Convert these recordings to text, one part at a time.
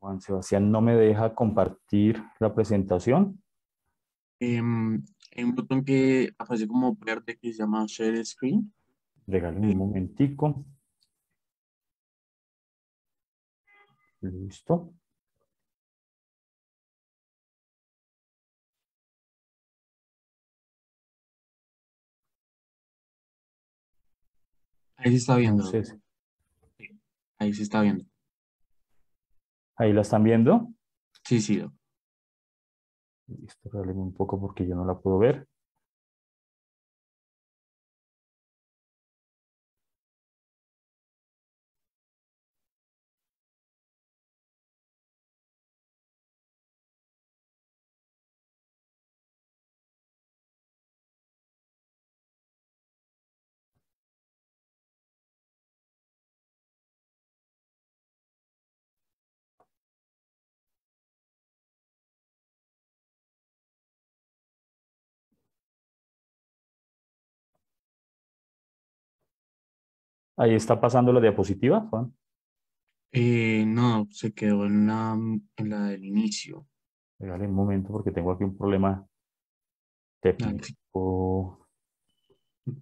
Juan Sebastián no me deja compartir la presentación. Hay un botón que aparece como verde que se llama Share Screen. Regálame un Eh, momentico. Listo. Ahí se está viendo, doctor. Entonces, Sí, ahí se está viendo. ahí la están viendo. Sí, sí, doctor. Listo, regálame un poco porque yo no la puedo ver. Ahí está pasando la diapositiva, Juan. No, se quedó en la del inicio. Regálame un momento porque tengo aquí un problema Dale, si técnico.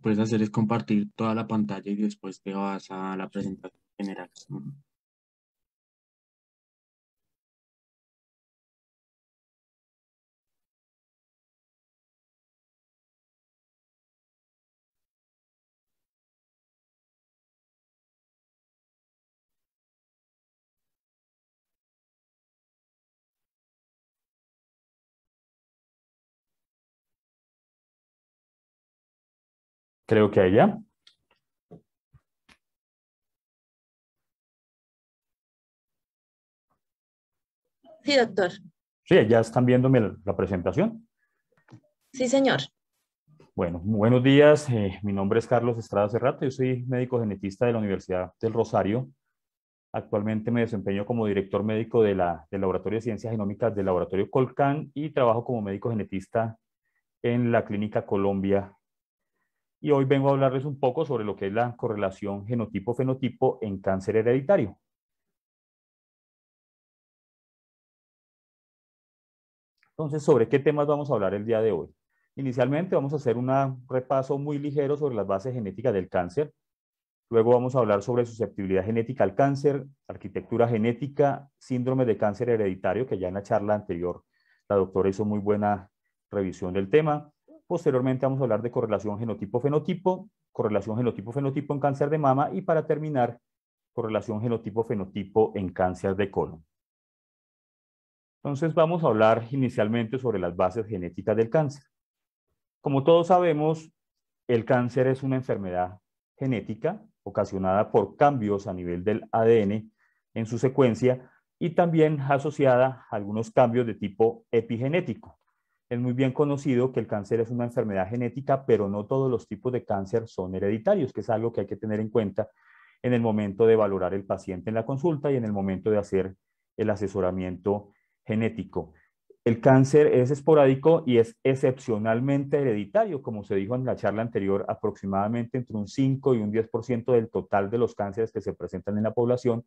puedes hacer es compartir toda la pantalla y después te vas a la Sí. presentación general. Creo que ahí ya. Sí, doctor. Sí, ya están viéndome la presentación. Sí, señor. Bueno, buenos días. Mi nombre es Carlos Estrada Serrato. Yo soy médico genetista de la Universidad del Rosario. Actualmente me desempeño como director médico del Laboratorio de Ciencias Genómicas del Laboratorio Colcan y trabajo como médico genetista en la Clínica Colombia. Y hoy vengo a hablarles un poco sobre lo que es la correlación genotipo-fenotipo en cáncer hereditario. Entonces, ¿sobre qué temas vamos a hablar el día de hoy? Inicialmente vamos a hacer un repaso muy ligero sobre las bases genéticas del cáncer. Luego vamos a hablar sobre susceptibilidad genética al cáncer, arquitectura genética, síndrome de cáncer hereditario, que ya en la charla anterior la doctora hizo muy buena revisión del tema. Posteriormente vamos a hablar de correlación genotipo-fenotipo, correlación genotipo-fenotipo en cáncer de mama y para terminar, correlación genotipo-fenotipo en cáncer de colon. Entonces vamos a hablar inicialmente sobre las bases genéticas del cáncer. Como todos sabemos, el cáncer es una enfermedad genética ocasionada por cambios a nivel del ADN en su secuencia y también asociada a algunos cambios de tipo epigenético. Es muy bien conocido que el cáncer es una enfermedad genética, pero no todos los tipos de cáncer son hereditarios, que es algo que hay que tener en cuenta en el momento de valorar el paciente en la consulta y en el momento de hacer el asesoramiento genético. El cáncer es esporádico y es excepcionalmente hereditario, como se dijo en la charla anterior, aproximadamente entre un 5 y un 10% del total de los cánceres que se presentan en la población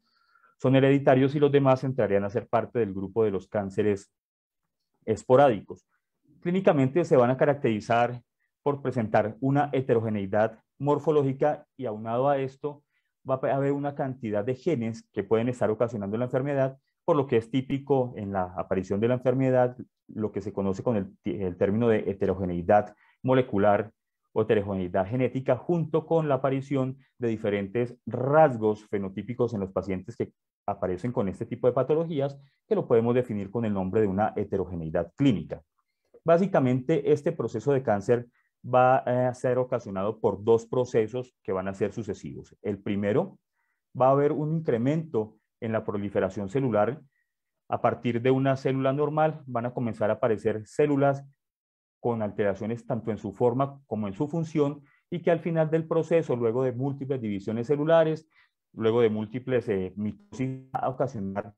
son hereditarios y los demás entrarían a ser parte del grupo de los cánceres esporádicos. Clínicamente se van a caracterizar por presentar una heterogeneidad morfológica y aunado a esto va a haber una cantidad de genes que pueden estar ocasionando la enfermedad, por lo que es típico en la aparición de la enfermedad lo que se conoce con el término de heterogeneidad molecular o heterogeneidad genética, junto con la aparición de diferentes rasgos fenotípicos en los pacientes que aparecen con este tipo de patologías, que lo podemos definir con el nombre de una heterogeneidad clínica. Básicamente, este proceso de cáncer va a ser ocasionado por dos procesos que van a ser sucesivos. El primero, va a haber un incremento en la proliferación celular. A partir de una célula normal van a comenzar a aparecer células con alteraciones tanto en su forma como en su función y que al final del proceso, luego de múltiples divisiones celulares, luego de múltiples mitosis, va a ocasionar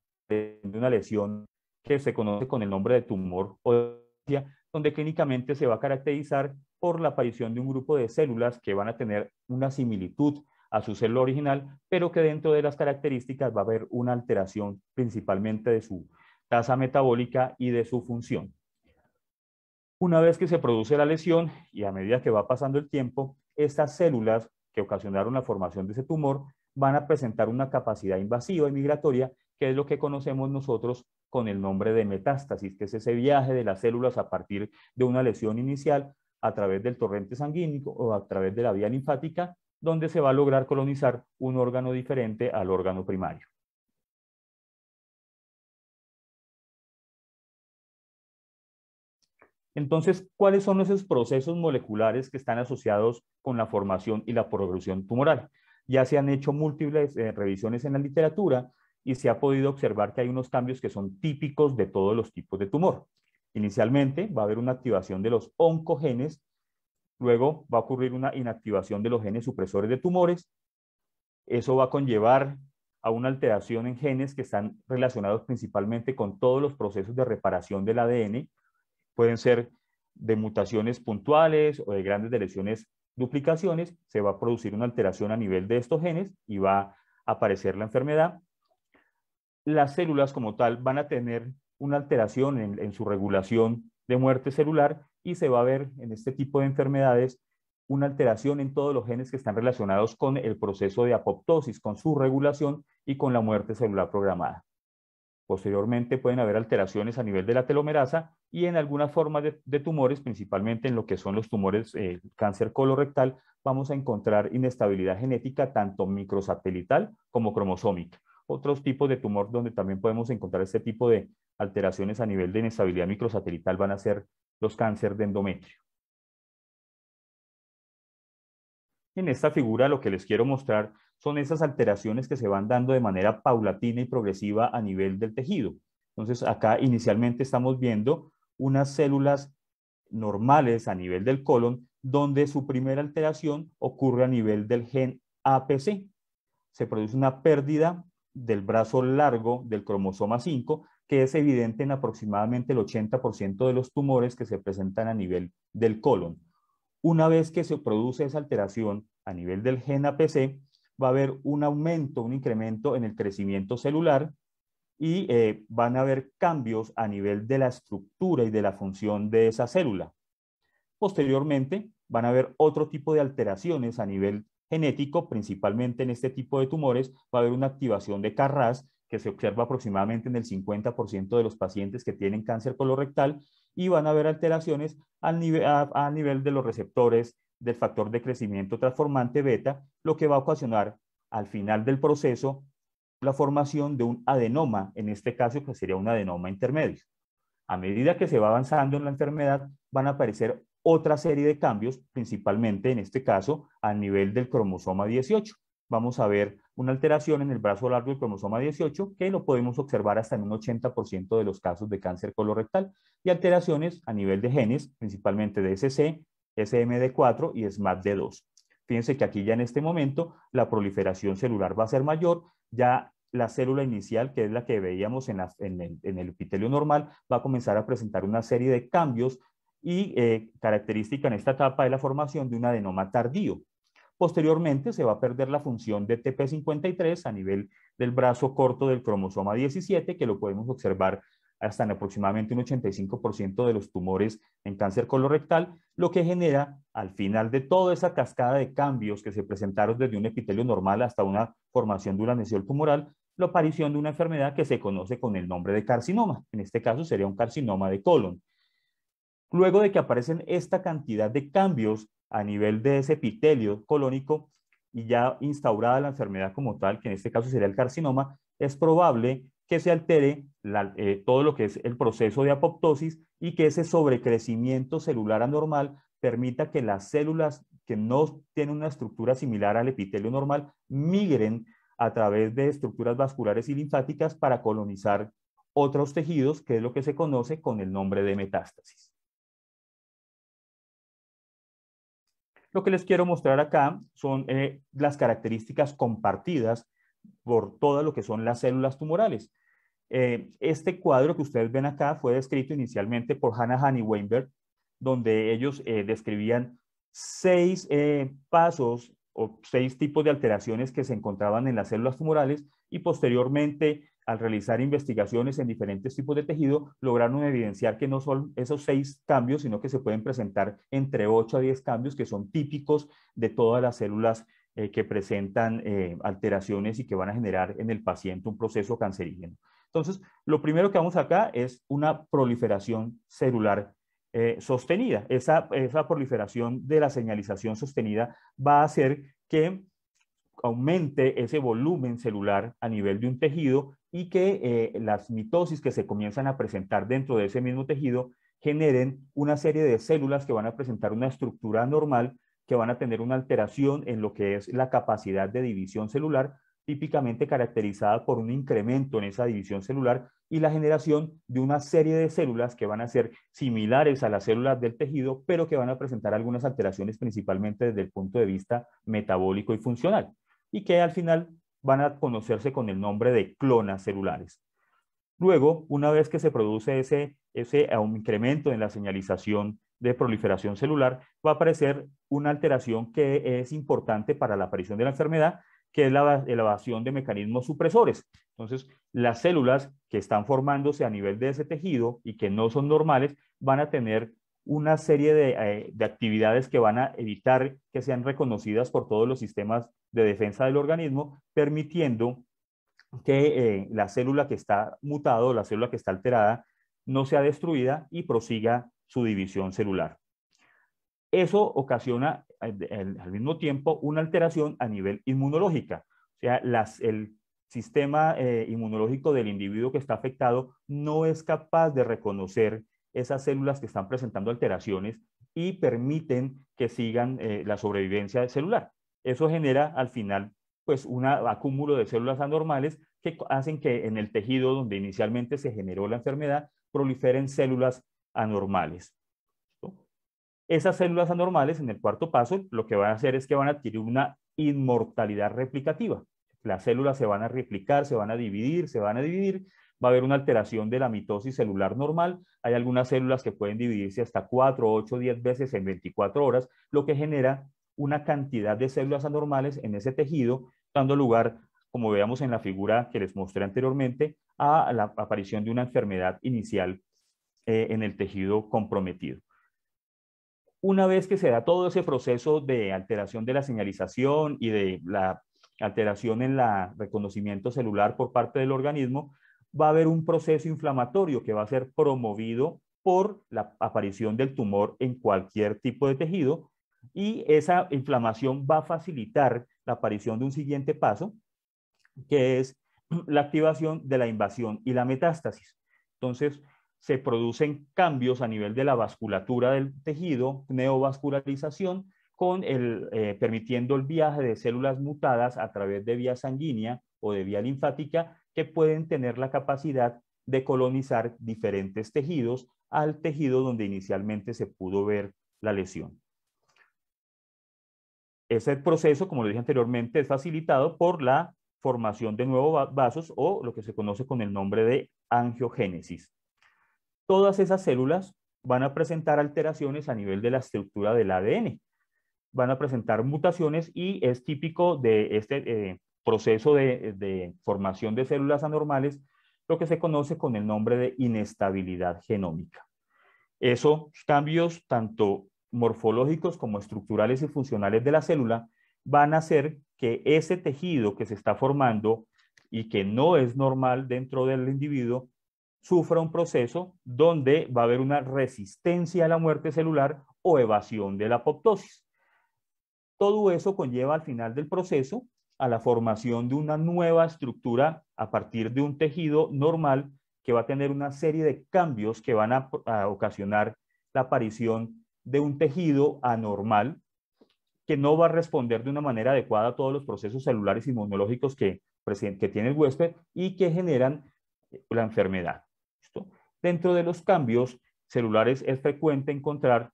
una lesión que se conoce con el nombre de tumor o donde clínicamente se va a caracterizar por la aparición de un grupo de células que van a tener una similitud a su célula original, pero que dentro de las características va a haber una alteración principalmente de su tasa metabólica y de su función. Una vez que se produce la lesión y a medida que va pasando el tiempo, estas células que ocasionaron la formación de ese tumor van a presentar una capacidad invasiva y migratoria, que es lo que conocemos nosotros con el nombre de metástasis, que es ese viaje de las células a partir de una lesión inicial a través del torrente sanguíneo o a través de la vía linfática, donde se va a lograr colonizar un órgano diferente al órgano primario. Entonces, ¿cuáles son esos procesos moleculares que están asociados con la formación y la progresión tumoral? Ya se han hecho múltiples revisiones en la literatura y se ha podido observar que hay unos cambios que son típicos de todos los tipos de tumor. Inicialmente va a haber una activación de los oncogenes, luego va a ocurrir una inactivación de los genes supresores de tumores. Eso va a conllevar a una alteración en genes que están relacionados principalmente con todos los procesos de reparación del ADN. Pueden ser de mutaciones puntuales o de grandes deleciones, duplicaciones. Se va a producir una alteración a nivel de estos genes y va a aparecer la enfermedad. Las células como tal van a tener una alteración en su regulación de muerte celular y se va a ver en este tipo de enfermedades una alteración en todos los genes que están relacionados con el proceso de apoptosis, con su regulación y con la muerte celular programada. Posteriormente pueden haber alteraciones a nivel de la telomerasa y en algunas formas de tumores, principalmente en lo que son los tumores cáncer colorectal, vamos a encontrar inestabilidad genética tanto microsatelital como cromosómica. Otros tipos de tumor donde también podemos encontrar este tipo de alteraciones a nivel de inestabilidad microsatelital van a ser los cánceres de endometrio. En esta figura lo que les quiero mostrar son esas alteraciones que se van dando de manera paulatina y progresiva a nivel del tejido. Entonces acá inicialmente estamos viendo unas células normales a nivel del colon, donde su primera alteración ocurre a nivel del gen APC. Se produce una pérdida del brazo largo del cromosoma 5, que es evidente en aproximadamente el 80% de los tumores que se presentan a nivel del colon. Una vez que se produce esa alteración a nivel del gen APC, va a haber un aumento, un incremento en el crecimiento celular y van a haber cambios a nivel de la estructura y de la función de esa célula. Posteriormente, van a haber otro tipo de alteraciones a nivel genético, principalmente en este tipo de tumores, va a haber una activación de KRAS, que se observa aproximadamente en el 50% de los pacientes que tienen cáncer colorectal, y van a haber alteraciones a nivel de los receptores del factor de crecimiento transformante beta, lo que va a ocasionar al final del proceso la formación de un adenoma, en este caso que sería un adenoma intermedio. A medida que se va avanzando en la enfermedad, van a aparecer otra serie de cambios, principalmente en este caso a nivel del cromosoma 18. Vamos a ver una alteración en el brazo largo del cromosoma 18 que lo podemos observar hasta en un 80% de los casos de cáncer colorectal y alteraciones a nivel de genes, principalmente de SC, SMD4 y SMAD2. Fíjense que aquí ya en este momento la proliferación celular va a ser mayor, ya la célula inicial, que es la que veíamos en el epitelio normal, va a comenzar a presentar una serie de cambios y característica en esta etapa de la formación de un adenoma tardío. Posteriormente se va a perder la función de TP53 a nivel del brazo corto del cromosoma 17, que lo podemos observar hasta en aproximadamente un 85% de los tumores en cáncer colorectal, lo que genera al final de toda esa cascada de cambios que se presentaron desde un epitelio normal hasta una formación de una lesión tumoral, la aparición de una enfermedad que se conoce con el nombre de carcinoma. En este caso sería un carcinoma de colon. Luego de que aparecen esta cantidad de cambios a nivel de ese epitelio colónico y ya instaurada la enfermedad como tal, que en este caso sería el carcinoma, es probable que se altere todo lo que es el proceso de apoptosis y que ese sobrecrecimiento celular anormal permita que las células que no tienen una estructura similar al epitelio normal migren a través de estructuras vasculares y linfáticas para colonizar otros tejidos, que es lo que se conoce con el nombre de metástasis. Lo que les quiero mostrar acá son las características compartidas por todo lo que son las células tumorales. Este cuadro que ustedes ven acá fue descrito inicialmente por Hanahan y Weinberg, donde ellos describían 6 pasos o 6 tipos de alteraciones que se encontraban en las células tumorales y posteriormente, al realizar investigaciones en diferentes tipos de tejido, lograron evidenciar que no son esos 6 cambios, sino que se pueden presentar entre 8 a 10 cambios que son típicos de todas las células que presentan alteraciones y que van a generar en el paciente un proceso cancerígeno. Entonces, lo primero que vamos acá es una proliferación celular sostenida. Esa proliferación de la señalización sostenida va a hacer que aumente ese volumen celular a nivel de un tejido y que las mitosis que se comienzan a presentar dentro de ese mismo tejido generen una serie de células que van a presentar una estructura anormal, que van a tener una alteración en lo que es la capacidad de división celular, típicamente caracterizada por un incremento en esa división celular y la generación de una serie de células que van a ser similares a las células del tejido, pero que van a presentar algunas alteraciones principalmente desde el punto de vista metabólico y funcional, y que al final van a conocerse con el nombre de clonas celulares. Luego, una vez que se produce ese incremento en la señalización de proliferación celular, va a aparecer una alteración que es importante para la aparición de la enfermedad, que es la elevación de mecanismos supresores. Entonces, las células que están formándose a nivel de ese tejido y que no son normales, van a tener una serie de actividades que van a evitar que sean reconocidas por todos los sistemas de defensa del organismo, permitiendo que la célula que está mutada, la célula que está alterada, no sea destruida y prosiga su división celular. Eso ocasiona al mismo tiempo una alteración a nivel inmunológica. O sea, el sistema inmunológico del individuo que está afectado no es capaz de reconocer esas células que están presentando alteraciones y permiten que sigan la sobrevivencia celular. Eso genera al final pues un acúmulo de células anormales que hacen que en el tejido donde inicialmente se generó la enfermedad proliferen células anormales. Esas células anormales, en el cuarto paso, lo que van a hacer es que van a adquirir una inmortalidad replicativa. Las células se van a replicar, se van a dividir, va a haber una alteración de la mitosis celular normal. Hay algunas células que pueden dividirse hasta 4, 8, 10 veces en 24 horas, lo que genera una cantidad de células anormales en ese tejido, dando lugar, como veamos en la figura que les mostré anteriormente, a la aparición de una enfermedad inicial en el tejido comprometido. Una vez que se da todo ese proceso de alteración de la señalización y de la alteración en el reconocimiento celular por parte del organismo, va a haber un proceso inflamatorio que va a ser promovido por la aparición del tumor en cualquier tipo de tejido, y esa inflamación va a facilitar la aparición de un siguiente paso, que es la activación de la invasión y la metástasis. Entonces, se producen cambios a nivel de la vasculatura del tejido, neovascularización, permitiendo el viaje de células mutadas a través de vía sanguínea o de vía linfática, que pueden tener la capacidad de colonizar diferentes tejidos al tejido donde inicialmente se pudo ver la lesión. Ese proceso, como lo dije anteriormente, es facilitado por la formación de nuevos vasos o lo que se conoce con el nombre de angiogénesis. Todas esas células van a presentar alteraciones a nivel de la estructura del ADN. Van a presentar mutaciones y es típico de este proceso de formación de células anormales lo que se conoce con el nombre de inestabilidad genómica. Esos cambios, tanto morfológicos como estructurales y funcionales de la célula, van a hacer que ese tejido que se está formando y que no es normal dentro del individuo, sufra un proceso donde va a haber una resistencia a la muerte celular o evasión de la apoptosis. Todo eso conlleva al final del proceso a la formación de una nueva estructura a partir de un tejido normal que va a tener una serie de cambios que van a ocasionar la aparición de un tejido anormal que no va a responder de una manera adecuada a todos los procesos celulares inmunológicos que tiene el huésped y que generan la enfermedad. ¿Listo? Dentro de los cambios celulares es frecuente encontrar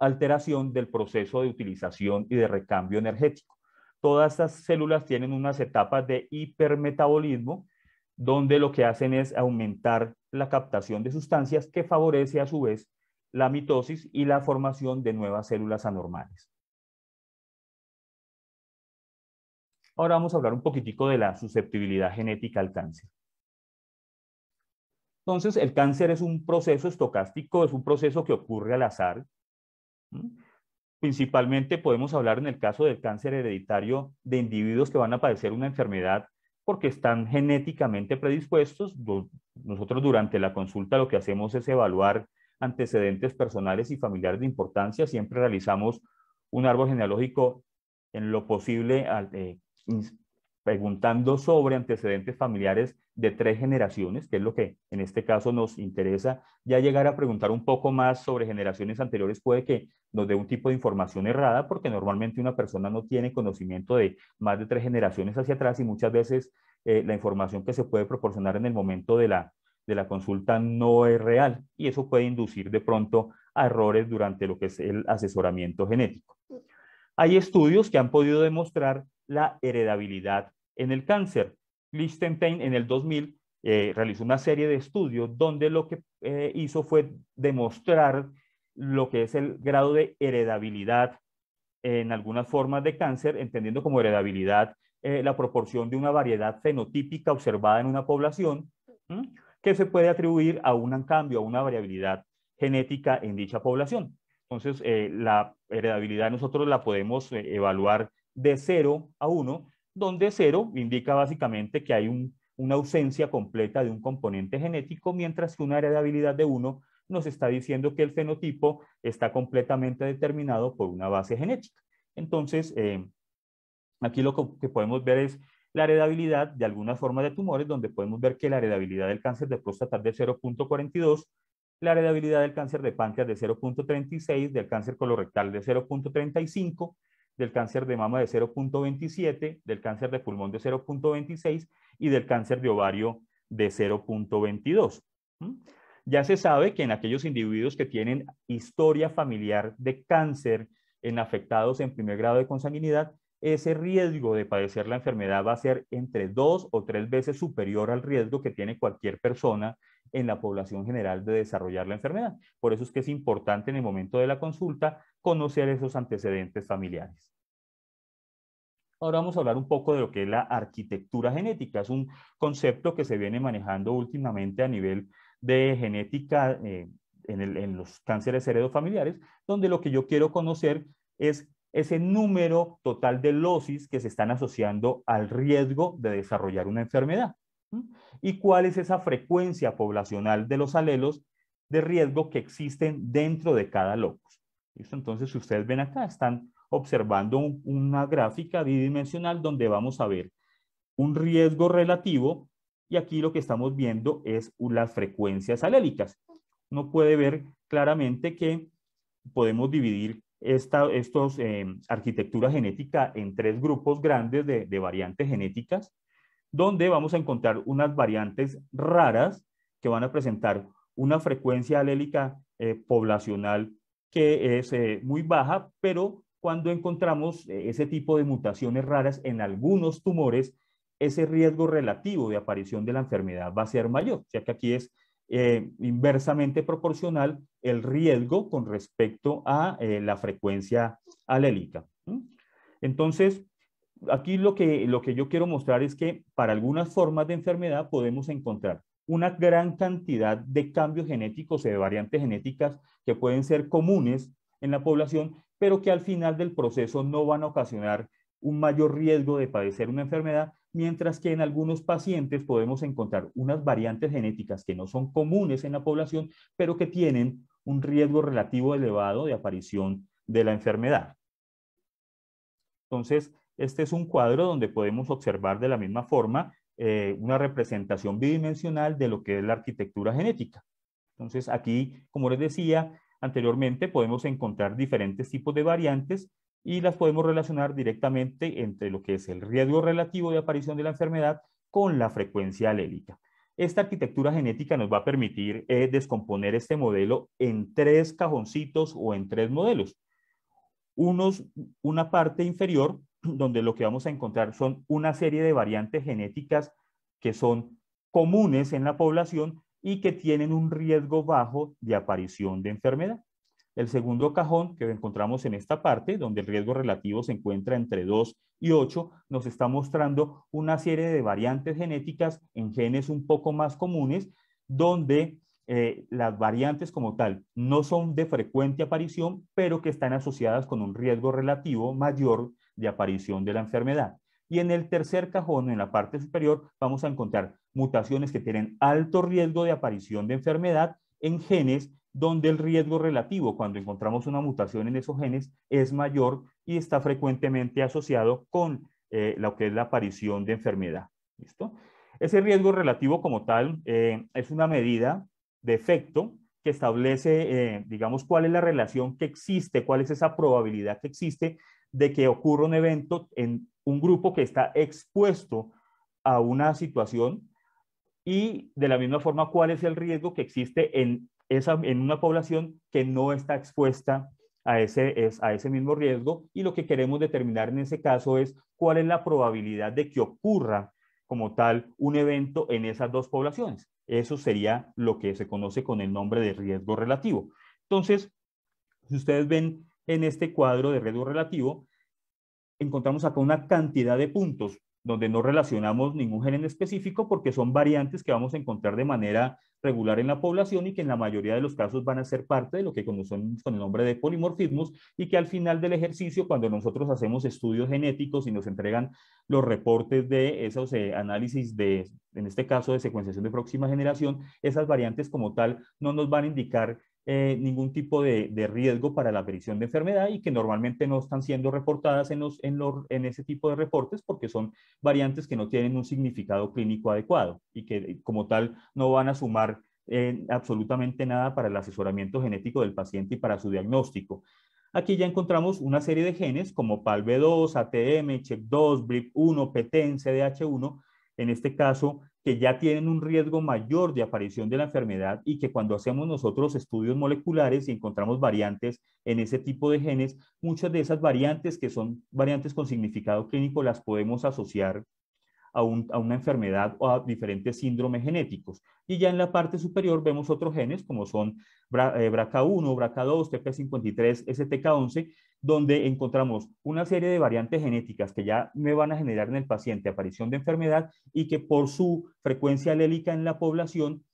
alteración del proceso de utilización y de recambio energético. Todas estas células tienen unas etapas de hipermetabolismo, donde lo que hacen es aumentar la captación de sustancias que favorece a su vez la mitosis y la formación de nuevas células anormales. Ahora vamos a hablar un poquitico de la susceptibilidad genética al cáncer. Entonces, el cáncer es un proceso estocástico, es un proceso que ocurre al azar. Principalmente podemos hablar en el caso del cáncer hereditario de individuos que van a padecer una enfermedad porque están genéticamente predispuestos. Nosotros durante la consulta lo que hacemos es evaluar antecedentes personales y familiares de importancia. Siempre realizamos un árbol genealógico en lo posible preguntando sobre antecedentes familiares de 3 generaciones, que es lo que en este caso nos interesa. Ya llegar a preguntar un poco más sobre generaciones anteriores puede que nos dé un tipo de información errada, porque normalmente una persona no tiene conocimiento de más de 3 generaciones hacia atrás y muchas veces la información que se puede proporcionar en el momento de la consulta no es real y eso puede inducir de pronto a errores durante lo que es el asesoramiento genético. Hay estudios que han podido demostrar la heredabilidad en el cáncer. Lichtenstein en el 2000 realizó una serie de estudios donde lo que hizo fue demostrar lo que es el grado de heredabilidad en algunas formas de cáncer, entendiendo como heredabilidad la proporción de una variedad fenotípica observada en una población, que se puede atribuir a un cambio, a una variabilidad genética en dicha población. Entonces, la heredabilidad nosotros la podemos evaluar de 0 a 1, donde 0 indica básicamente que hay una ausencia completa de un componente genético, mientras que una heredabilidad de 1 nos está diciendo que el fenotipo está completamente determinado por una base genética. Entonces, aquí lo que podemos ver es la heredabilidad de algunas formas de tumores, donde podemos ver que la heredabilidad del cáncer de próstata es de 0.42, la heredabilidad del cáncer de páncreas de 0.36, del cáncer colorectal de 0.35, del cáncer de mama de 0.27, del cáncer de pulmón de 0.26 y del cáncer de ovario de 0.22. Ya se sabe que en aquellos individuos que tienen historia familiar de cáncer en afectados en primer grado de consanguinidad, ese riesgo de padecer la enfermedad va a ser entre 2 o 3 veces superior al riesgo que tiene cualquier persona en la población general de desarrollar la enfermedad. Por eso es que es importante en el momento de la consulta conocer esos antecedentes familiares. Ahora vamos a hablar un poco de lo que es la arquitectura genética. Es un concepto que se viene manejando últimamente a nivel de genética en los cánceres heredofamiliares, donde lo que yo quiero conocer es ese número total de losis que se están asociando al riesgo de desarrollar una enfermedad. ¿Y cuál es esa frecuencia poblacional de los alelos de riesgo que existen dentro de cada locus? ¿Listo? Entonces, si ustedes ven acá, están observando una gráfica bidimensional donde vamos a ver un riesgo relativo y aquí lo que estamos viendo es las frecuencias alélicas. Uno puede ver claramente que podemos dividir estos arquitectura genética en 3 grupos grandes de variantes genéticas, donde vamos a encontrar unas variantes raras que van a presentar una frecuencia alélica poblacional que es muy baja, pero cuando encontramos ese tipo de mutaciones raras en algunos tumores, ese riesgo relativo de aparición de la enfermedad va a ser mayor, ya que aquí es inversamente proporcional el riesgo con respecto a la frecuencia alélica. Entonces, aquí lo que yo quiero mostrar es que para algunas formas de enfermedad podemos encontrar una gran cantidad de cambios genéticos y de variantes genéticas que pueden ser comunes en la población, pero que al final del proceso no van a ocasionar un mayor riesgo de padecer una enfermedad, mientras que en algunos pacientes podemos encontrar unas variantes genéticas que no son comunes en la población, pero que tienen un riesgo relativo elevado de aparición de la enfermedad. Entonces, este es un cuadro donde podemos observar de la misma forma una representación bidimensional de lo que es la arquitectura genética. Entonces, aquí, como les decía anteriormente, podemos encontrar diferentes tipos de variantes y las podemos relacionar directamente entre lo que es el riesgo relativo de aparición de la enfermedad con la frecuencia alélica. Esta arquitectura genética nos va a permitir descomponer este modelo en 3 cajoncitos o en 3 modelos. Una parte inferior, donde lo que vamos a encontrar son una serie de variantes genéticas que son comunes en la población y que tienen un riesgo bajo de aparición de enfermedad. El segundo cajón que encontramos en esta parte, donde el riesgo relativo se encuentra entre 2 y 8, nos está mostrando una serie de variantes genéticas en genes un poco más comunes, donde las variantes como tal no son de frecuente aparición, pero que están asociadas con un riesgo relativo mayor de aparición de la enfermedad. Y en el tercer cajón, en la parte superior, vamos a encontrar mutaciones que tienen alto riesgo de aparición de enfermedad en genes donde el riesgo relativo, cuando encontramos una mutación en esos genes, es mayor y está frecuentemente asociado con lo que es la aparición de enfermedad. ¿Listo? Ese riesgo relativo como tal es una medida de efecto que establece, digamos, cuál es la relación que existe, cuál es esa probabilidad que existe de que ocurra un evento en un grupo que está expuesto a una situación y de la misma forma cuál es el riesgo que existe en una población que no está expuesta a ese mismo riesgo, y lo que queremos determinar en ese caso es cuál es la probabilidad de que ocurra como tal un evento en esas dos poblaciones. Eso sería lo que se conoce con el nombre de riesgo relativo. Entonces, si ustedes ven en este cuadro de riesgo relativo, encontramos acá una cantidad de puntos donde no relacionamos ningún gen en específico porque son variantes que vamos a encontrar de manera regular en la población y que en la mayoría de los casos van a ser parte de lo que conocemos con el nombre de polimorfismos, y que al final del ejercicio, cuando nosotros hacemos estudios genéticos y nos entregan los reportes de esos análisis de, en este caso, de secuenciación de próxima generación, esas variantes como tal no nos van a indicar ningún tipo de riesgo para la aparición de enfermedad, y que normalmente no están siendo reportadas en ese tipo de reportes porque son variantes que no tienen un significado clínico adecuado y que como tal no van a sumar absolutamente nada para el asesoramiento genético del paciente y para su diagnóstico. Aquí ya encontramos una serie de genes como PALB2, ATM, CHEK2, BRIP1, PTEN, CDH1, en este caso, que ya tienen un riesgo mayor de aparición de la enfermedad, y que cuando hacemos nosotros estudios moleculares y encontramos variantes en ese tipo de genes, muchas de esas variantes que son variantes con significado clínico las podemos asociar a una enfermedad o a diferentes síndromes genéticos. Y ya en la parte superior vemos otros genes como son BRCA1, BRCA2, TP53, STK11, donde encontramos una serie de variantes genéticas que ya me van a generar en el paciente aparición de enfermedad, y que por su frecuencia alélica en la población,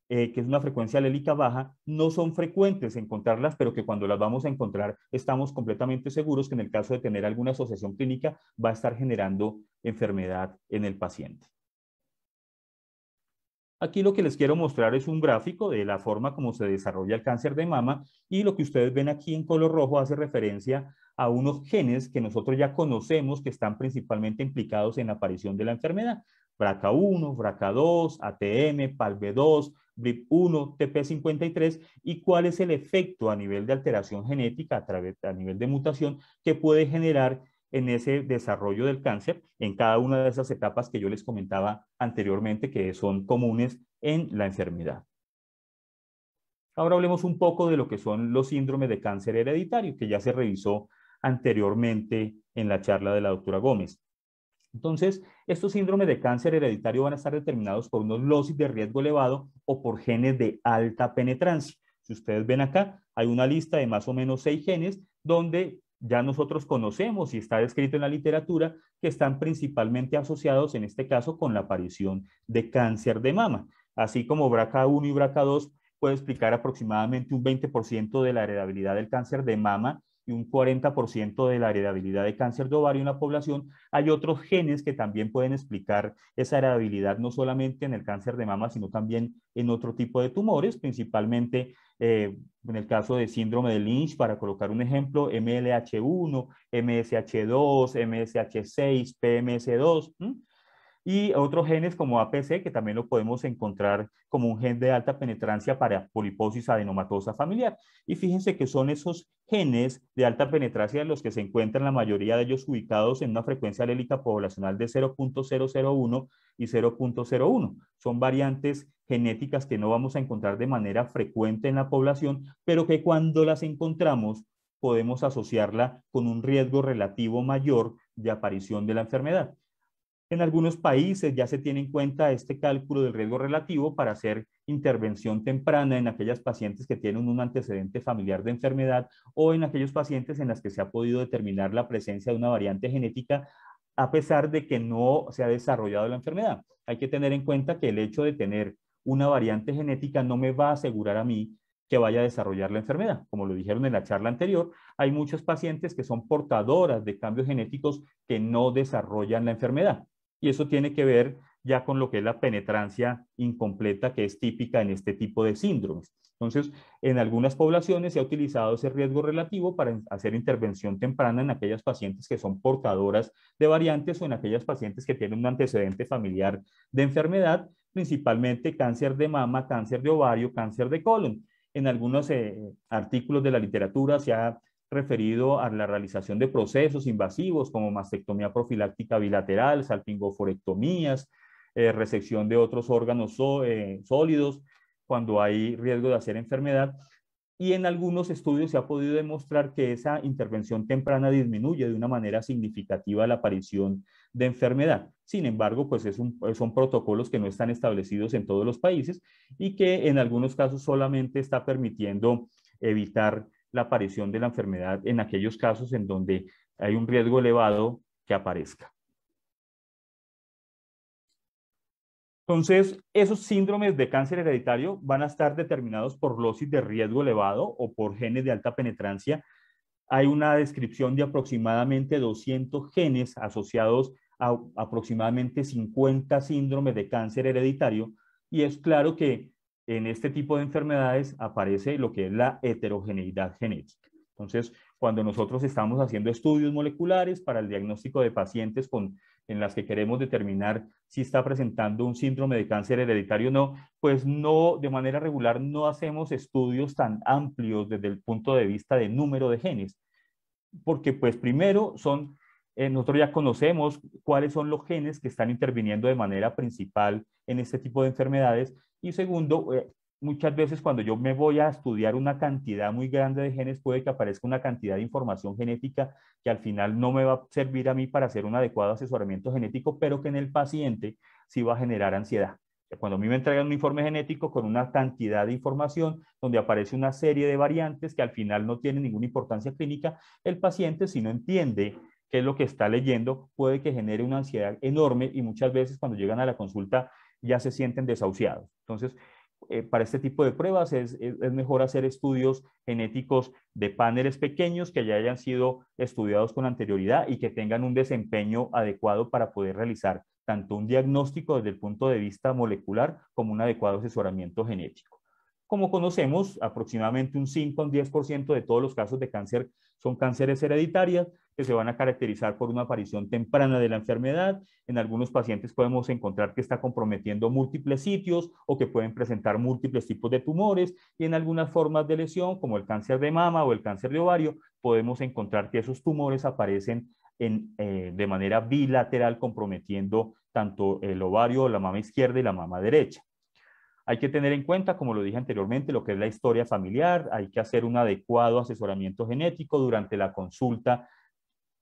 que es una frecuencia alélica baja, no son frecuentes encontrarlas, pero que cuando las vamos a encontrar estamos completamente seguros que en el caso de tener alguna asociación clínica va a estar generando enfermedad en el paciente. Aquí lo que les quiero mostrar es un gráfico de la forma como se desarrolla el cáncer de mama, y lo que ustedes ven aquí en color rojo hace referencia a unos genes que nosotros ya conocemos que están principalmente implicados en la aparición de la enfermedad. BRCA1, BRCA2, ATM, PALB2, BRIP1, TP53, y cuál es el efecto a nivel de alteración genética, a nivel de mutación, que puede generar en ese desarrollo del cáncer en cada una de esas etapas que yo les comentaba anteriormente, que son comunes en la enfermedad. Ahora hablemos un poco de lo que son los síndromes de cáncer hereditario, que ya se revisó anteriormente en la charla de la doctora Gómez. Entonces, estos síndromes de cáncer hereditario van a estar determinados por unos locis de riesgo elevado o por genes de alta penetrancia. Si ustedes ven acá, hay una lista de más o menos 6 genes donde ya nosotros conocemos y está descrito en la literatura que están principalmente asociados, en este caso, con la aparición de cáncer de mama. Así como BRCA1 y BRCA2 puede explicar aproximadamente un 20% de la heredabilidad del cáncer de mama y un 40% de la heredabilidad de cáncer de ovario en la población, hay otros genes que también pueden explicar esa heredabilidad no solamente en el cáncer de mama, sino también en otro tipo de tumores, principalmente en el caso de síndrome de Lynch, para colocar un ejemplo, MLH1, MSH2, MSH6, PMS2, y otros genes como APC, que también lo podemos encontrar como un gen de alta penetrancia para poliposis adenomatosa familiar. Y fíjense que son esos genes de alta penetrancia los que se encuentran, la mayoría de ellos ubicados en una frecuencia alélica poblacional de 0.001 y 0.01. Son variantes genéticas que no vamos a encontrar de manera frecuente en la población, pero que cuando las encontramos podemos asociarla con un riesgo relativo mayor de aparición de la enfermedad. En algunos países ya se tiene en cuenta este cálculo del riesgo relativo para hacer intervención temprana en aquellas pacientes que tienen un antecedente familiar de enfermedad o en aquellos pacientes en las que se ha podido determinar la presencia de una variante genética a pesar de que no se ha desarrollado la enfermedad. Hay que tener en cuenta que el hecho de tener una variante genética no me va a asegurar a mí que vaya a desarrollar la enfermedad. Como lo dijeron en la charla anterior, hay muchos pacientes que son portadoras de cambios genéticos que no desarrollan la enfermedad. Y eso tiene que ver ya con lo que es la penetrancia incompleta que es típica en este tipo de síndromes. Entonces, en algunas poblaciones se ha utilizado ese riesgo relativo para hacer intervención temprana en aquellas pacientes que son portadoras de variantes o en aquellas pacientes que tienen un antecedente familiar de enfermedad, principalmente cáncer de mama, cáncer de ovario, cáncer de colon. En algunos artículos de la literatura se ha referido a la realización de procesos invasivos como mastectomía profiláctica bilateral, salpingoforectomías, resección de otros órganos sólidos cuando hay riesgo de hacer enfermedad. Y en algunos estudios se ha podido demostrar que esa intervención temprana disminuye de una manera significativa la aparición de enfermedad. Sin embargo, pues son protocolos que no están establecidos en todos los países y que en algunos casos solamente está permitiendo evitar la aparición de la enfermedad en aquellos casos en donde hay un riesgo elevado que aparezca. Entonces, esos síndromes de cáncer hereditario van a estar determinados por dosis de riesgo elevado o por genes de alta penetrancia. Hay una descripción de aproximadamente 200 genes asociados a aproximadamente 50 síndromes de cáncer hereditario y es claro que en este tipo de enfermedades aparece lo que es la heterogeneidad genética. Entonces, cuando nosotros estamos haciendo estudios moleculares para el diagnóstico de pacientes en las que queremos determinar si está presentando un síndrome de cáncer hereditario o no, pues no, de manera regular no hacemos estudios tan amplios desde el punto de vista de número de genes, porque pues primero nosotros ya conocemos cuáles son los genes que están interviniendo de manera principal en este tipo de enfermedades y segundo, muchas veces cuando yo me voy a estudiar una cantidad muy grande de genes puede que aparezca una cantidad de información genética que al final no me va a servir a mí para hacer un adecuado asesoramiento genético, pero que en el paciente sí va a generar ansiedad. Cuando a mí me entregan un informe genético con una cantidad de información donde aparece una serie de variantes que al final no tienen ninguna importancia clínica, el paciente si no entiende qué es lo que está leyendo puede que genere una ansiedad enorme y muchas veces cuando llegan a la consulta ya se sienten desahuciados. Entonces, para este tipo de pruebas es mejor hacer estudios genéticos de paneles pequeños que ya hayan sido estudiados con anterioridad y que tengan un desempeño adecuado para poder realizar tanto un diagnóstico desde el punto de vista molecular como un adecuado asesoramiento genético. Como conocemos, aproximadamente un 5 o un 10% de todos los casos de cáncer son cánceres hereditarios que se van a caracterizar por una aparición temprana de la enfermedad. En algunos pacientes podemos encontrar que está comprometiendo múltiples sitios o que pueden presentar múltiples tipos de tumores y en algunas formas de lesión, como el cáncer de mama o el cáncer de ovario, podemos encontrar que esos tumores aparecen de manera bilateral comprometiendo tanto el ovario, la mama izquierda y la mama derecha. Hay que tener en cuenta, como lo dije anteriormente, lo que es la historia familiar, hay que hacer un adecuado asesoramiento genético durante la consulta,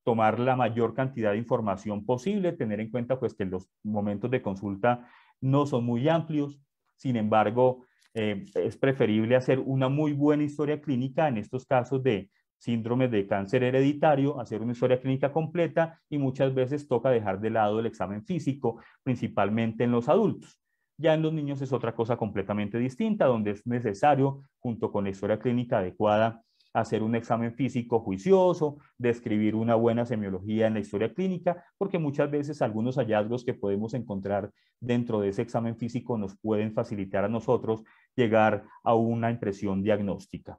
tomar la mayor cantidad de información posible, tener en cuenta pues que los momentos de consulta no son muy amplios, sin embargo, es preferible hacer una muy buena historia clínica en estos casos de síndromes de cáncer hereditario, hacer una historia clínica completa y muchas veces toca dejar de lado el examen físico, principalmente en los adultos. Ya en los niños es otra cosa completamente distinta, donde es necesario, junto con la historia clínica adecuada, hacer un examen físico juicioso, describir una buena semiología en la historia clínica, porque muchas veces algunos hallazgos que podemos encontrar dentro de ese examen físico nos pueden facilitar a nosotros llegar a una impresión diagnóstica.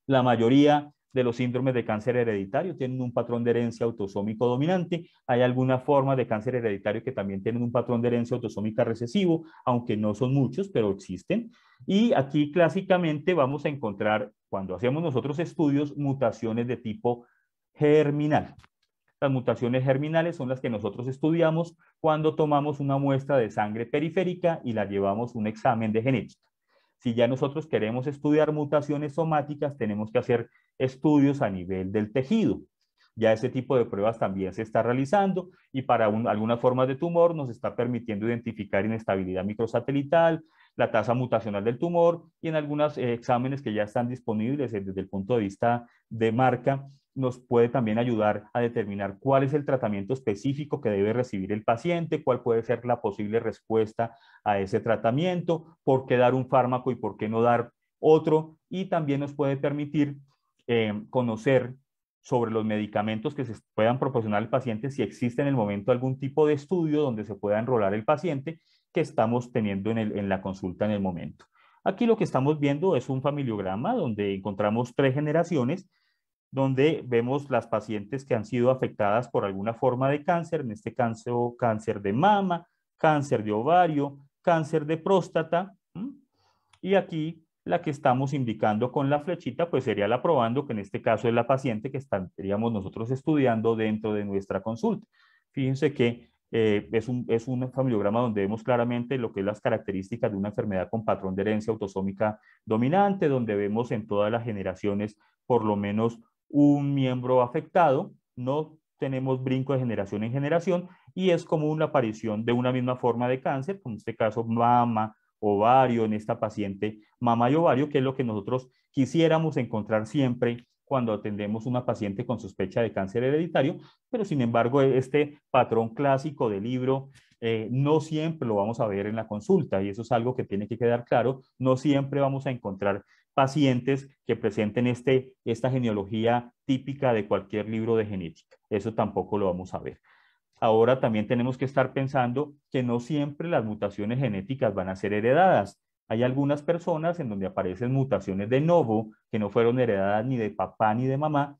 La mayoría de los síndromes de cáncer hereditario tienen un patrón de herencia autosómico dominante. Hay algunas formas de cáncer hereditario que también tienen un patrón de herencia autosómica recesivo, aunque no son muchos, pero existen. Y aquí clásicamente vamos a encontrar, cuando hacemos nosotros estudios, mutaciones de tipo germinal. Las mutaciones germinales son las que nosotros estudiamos cuando tomamos una muestra de sangre periférica y la llevamos a un examen de genética. Si ya nosotros queremos estudiar mutaciones somáticas, tenemos que hacer estudios a nivel del tejido. Ya ese tipo de pruebas también se está realizando y para algunas formas de tumor nos está permitiendo identificar inestabilidad microsatelital, la tasa mutacional del tumor y en algunos exámenes que ya están disponibles desde el punto de vista de marca, nos puede también ayudar a determinar cuál es el tratamiento específico que debe recibir el paciente, cuál puede ser la posible respuesta a ese tratamiento, por qué dar un fármaco y por qué no dar otro, y también nos puede permitir conocer sobre los medicamentos que se puedan proporcionar al paciente, si existe en el momento algún tipo de estudio donde se pueda enrolar el paciente que estamos teniendo en la consulta en el momento. Aquí lo que estamos viendo es un familiograma donde encontramos 3 generaciones, donde vemos las pacientes que han sido afectadas por alguna forma de cáncer, en este caso cáncer de mama, cáncer de ovario, cáncer de próstata, y aquí la que estamos indicando con la flechita, pues sería la probando, que en este caso es la paciente que estaríamos nosotros estudiando dentro de nuestra consulta. Fíjense que es un familiograma donde vemos claramente lo que es las características de una enfermedad con patrón de herencia autosómica dominante, donde vemos en todas las generaciones por lo menos un miembro afectado, no tenemos brinco de generación en generación y es común la aparición de una misma forma de cáncer, como en este caso mama, ovario, en esta paciente mama y ovario, que es lo que nosotros quisiéramos encontrar siempre cuando atendemos una paciente con sospecha de cáncer hereditario, pero sin embargo este patrón clásico del libro no siempre lo vamos a ver en la consulta y eso es algo que tiene que quedar claro, no siempre vamos a encontrar pacientes que presenten esta genealogía típica de cualquier libro de genética, eso tampoco lo vamos a ver. Ahora también tenemos que estar pensando que no siempre las mutaciones genéticas van a ser heredadas. Hay algunas personas en donde aparecen mutaciones de novo que no fueron heredadas ni de papá ni de mamá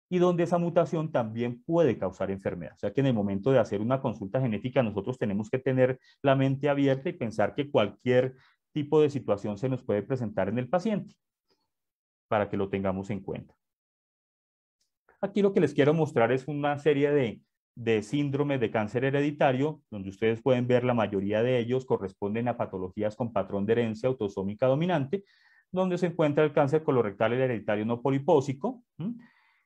y donde esa mutación también puede causar enfermedad. O sea que en el momento de hacer una consulta genética nosotros tenemos que tener la mente abierta y pensar que cualquier tipo de situación se nos puede presentar en el paciente para que lo tengamos en cuenta. Aquí lo que les quiero mostrar es una serie de síndromes de cáncer hereditario, donde ustedes pueden ver la mayoría de ellos corresponden a patologías con patrón de herencia autosómica dominante, donde se encuentra el cáncer colorectal hereditario no polipósico,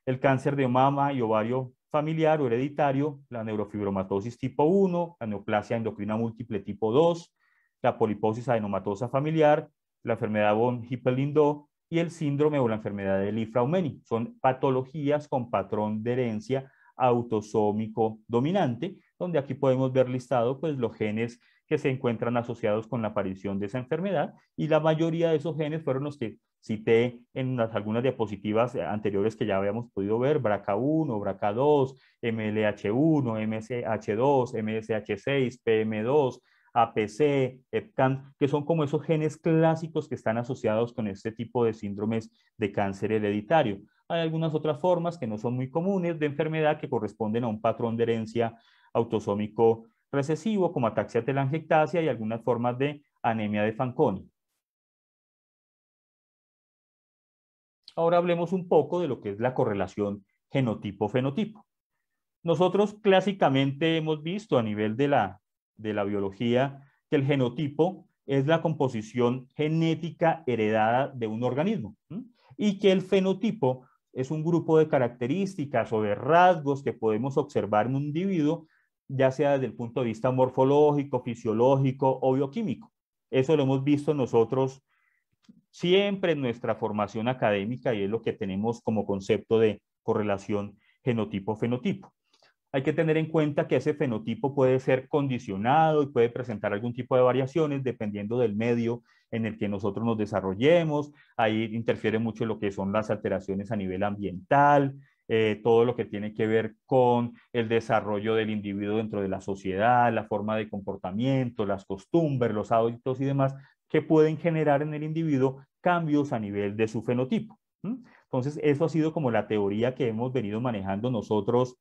el cáncer de mama y ovario familiar o hereditario, la neurofibromatosis tipo 1, la neoplasia endocrina múltiple tipo 2, la poliposis adenomatosa familiar, la enfermedad von Hippel-Lindau y el síndrome o la enfermedad de Li-Fraumeni. Son patologías con patrón de herencia autosómico dominante, donde aquí podemos ver listado pues los genes que se encuentran asociados con la aparición de esa enfermedad y la mayoría de esos genes fueron los que cité en algunas diapositivas anteriores que ya habíamos podido ver, BRCA1, BRCA2, MLH1, MSH2, MSH6, PM2, APC, EPCAN, que son como esos genes clásicos que están asociados con este tipo de síndromes de cáncer hereditario. Hay algunas otras formas que no son muy comunes de enfermedad que corresponden a un patrón de herencia autosómico recesivo, como ataxia telangiectasia y algunas formas de anemia de Fanconi. Ahora hablemos un poco de lo que es la correlación genotipo-fenotipo. Nosotros clásicamente hemos visto a nivel de la biología que el genotipo es la composición genética heredada de un organismo y que el fenotipo es un grupo de características o de rasgos que podemos observar en un individuo, ya sea desde el punto de vista morfológico, fisiológico o bioquímico. Eso lo hemos visto nosotros siempre en nuestra formación académica y es lo que tenemos como concepto de correlación genotipo-fenotipo. Hay que tener en cuenta que ese fenotipo puede ser condicionado y puede presentar algún tipo de variaciones dependiendo del medio en el que nosotros nos desarrollemos. Ahí interfiere mucho lo que son las alteraciones a nivel ambiental, todo lo que tiene que ver con el desarrollo del individuo dentro de la sociedad, la forma de comportamiento, las costumbres, los hábitos y demás, que pueden generar en el individuo cambios a nivel de su fenotipo. Entonces, eso ha sido como la teoría que hemos venido manejando nosotros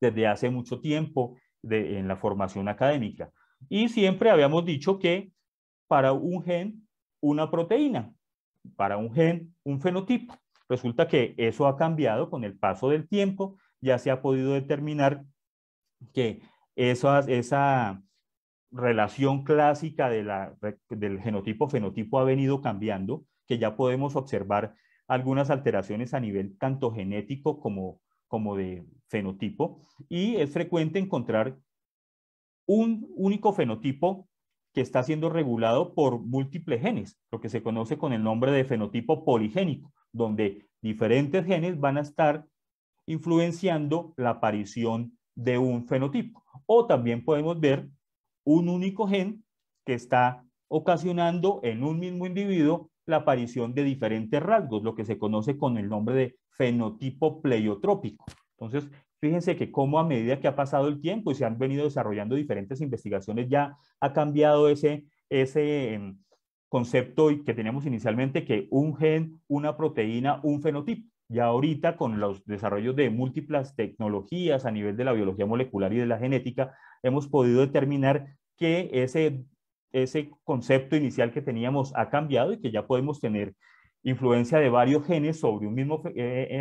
desde hace mucho tiempo en la formación académica. Y siempre habíamos dicho que para un gen, una proteína, para un gen, un fenotipo. Resulta que eso ha cambiado con el paso del tiempo, ya se ha podido determinar que esa relación clásica del genotipo-fenotipo ha venido cambiando, que ya podemos observar algunas alteraciones a nivel tanto genético como como de fenotipo, y es frecuente encontrar un único fenotipo que está siendo regulado por múltiples genes, lo que se conoce con el nombre de fenotipo poligénico, donde diferentes genes van a estar influenciando la aparición de un fenotipo. O también podemos ver un único gen que está ocasionando en un mismo individuo la aparición de diferentes rasgos, lo que se conoce con el nombre de fenotipo pleiotrópico. Entonces, fíjense que cómo a medida que ha pasado el tiempo y se han venido desarrollando diferentes investigaciones, ya ha cambiado ese concepto que teníamos inicialmente, que un gen, una proteína, un fenotipo. Ya ahorita con los desarrollos de múltiples tecnologías a nivel de la biología molecular y de la genética, hemos podido determinar que ese concepto inicial que teníamos ha cambiado y que ya podemos tener influencia de varios genes sobre un mismo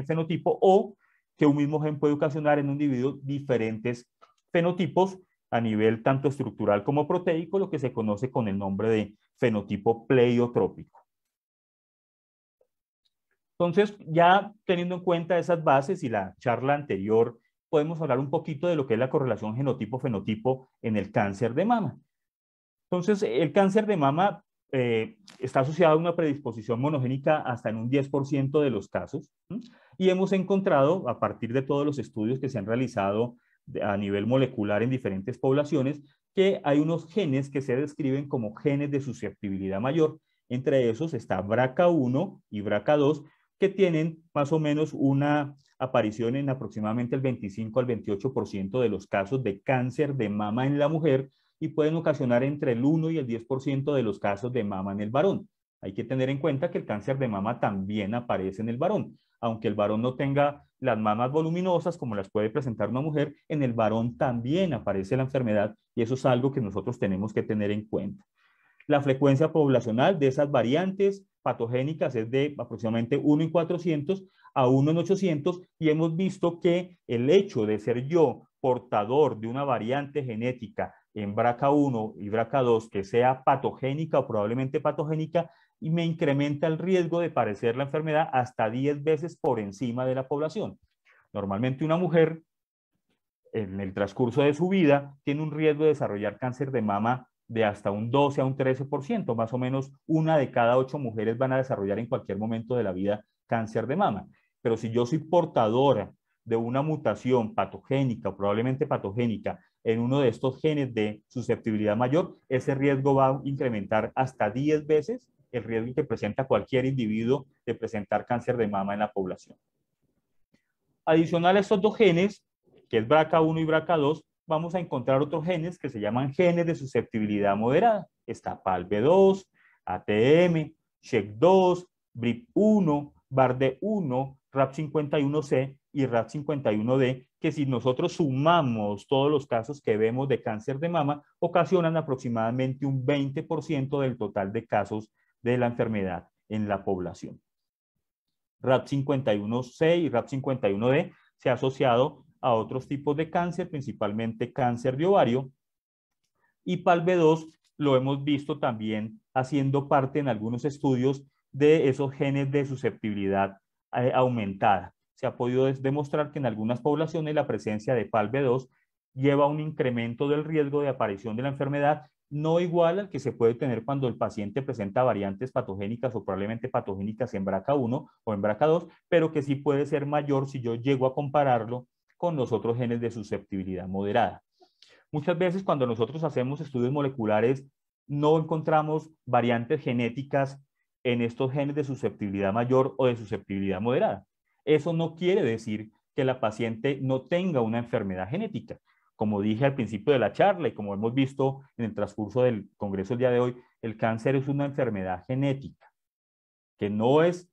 fenotipo, o que un mismo gen puede ocasionar en un individuo diferentes fenotipos a nivel tanto estructural como proteico, lo que se conoce con el nombre de fenotipo pleiotrópico. Entonces, ya teniendo en cuenta esas bases y la charla anterior, podemos hablar un poquito de lo que es la correlación genotipo-fenotipo en el cáncer de mama. Entonces, el cáncer de mama está asociado a una predisposición monogénica hasta en un 10% de los casos, y hemos encontrado, a partir de todos los estudios que se han realizado a nivel molecular en diferentes poblaciones, que hay unos genes que se describen como genes de susceptibilidad mayor. Entre esos está BRCA1 y BRCA2, que tienen más o menos una aparición en aproximadamente el 25 al 28% de los casos de cáncer de mama en la mujer, y pueden ocasionar entre el 1 y el 10% de los casos de mama en el varón. Hay que tener en cuenta que el cáncer de mama también aparece en el varón. Aunque el varón no tenga las mamas voluminosas como las puede presentar una mujer, en el varón también aparece la enfermedad, y eso es algo que nosotros tenemos que tener en cuenta. La frecuencia poblacional de esas variantes patogénicas es de aproximadamente 1 en 400 a 1 en 800, y hemos visto que el hecho de ser yo portador de una variante genética en BRCA1 y BRCA2 que sea patogénica o probablemente patogénica, y me incrementa el riesgo de padecer la enfermedad hasta 10 veces por encima de la población. Normalmente una mujer en el transcurso de su vida tiene un riesgo de desarrollar cáncer de mama de hasta un 12 a un 13%, más o menos 1 de cada 8 mujeres van a desarrollar en cualquier momento de la vida cáncer de mama. Pero si yo soy portadora de una mutación patogénica o probablemente patogénica en uno de estos genes de susceptibilidad mayor, ese riesgo va a incrementar hasta 10 veces el riesgo que presenta cualquier individuo de presentar cáncer de mama en la población. Adicional a estos dos genes, que es BRCA1 y BRCA2, vamos a encontrar otros genes que se llaman genes de susceptibilidad moderada. Está PALB2, ATM, SHEC2, BRIP1, BARD1, RAP51C y RAP51D, que si nosotros sumamos todos los casos que vemos de cáncer de mama, ocasionan aproximadamente un 20% del total de casos de la enfermedad en la población. RAP51C y RAP51D se ha asociado a otros tipos de cáncer, principalmente cáncer de ovario, y PALB2 lo hemos visto también haciendo parte en algunos estudios de esos genes de susceptibilidad aumentada. Se ha podido demostrar que en algunas poblaciones la presencia de PALB2 lleva a un incremento del riesgo de aparición de la enfermedad, no igual al que se puede tener cuando el paciente presenta variantes patogénicas o probablemente patogénicas en BRCA1 o en BRCA2, pero que sí puede ser mayor si yo llego a compararlo con los otros genes de susceptibilidad moderada. Muchas veces cuando nosotros hacemos estudios moleculares no encontramos variantes genéticas en estos genes de susceptibilidad mayor o de susceptibilidad moderada. Eso no quiere decir que la paciente no tenga una enfermedad genética. Como dije al principio de la charla y como hemos visto en el transcurso del congreso el día de hoy, el cáncer es una enfermedad genética que no es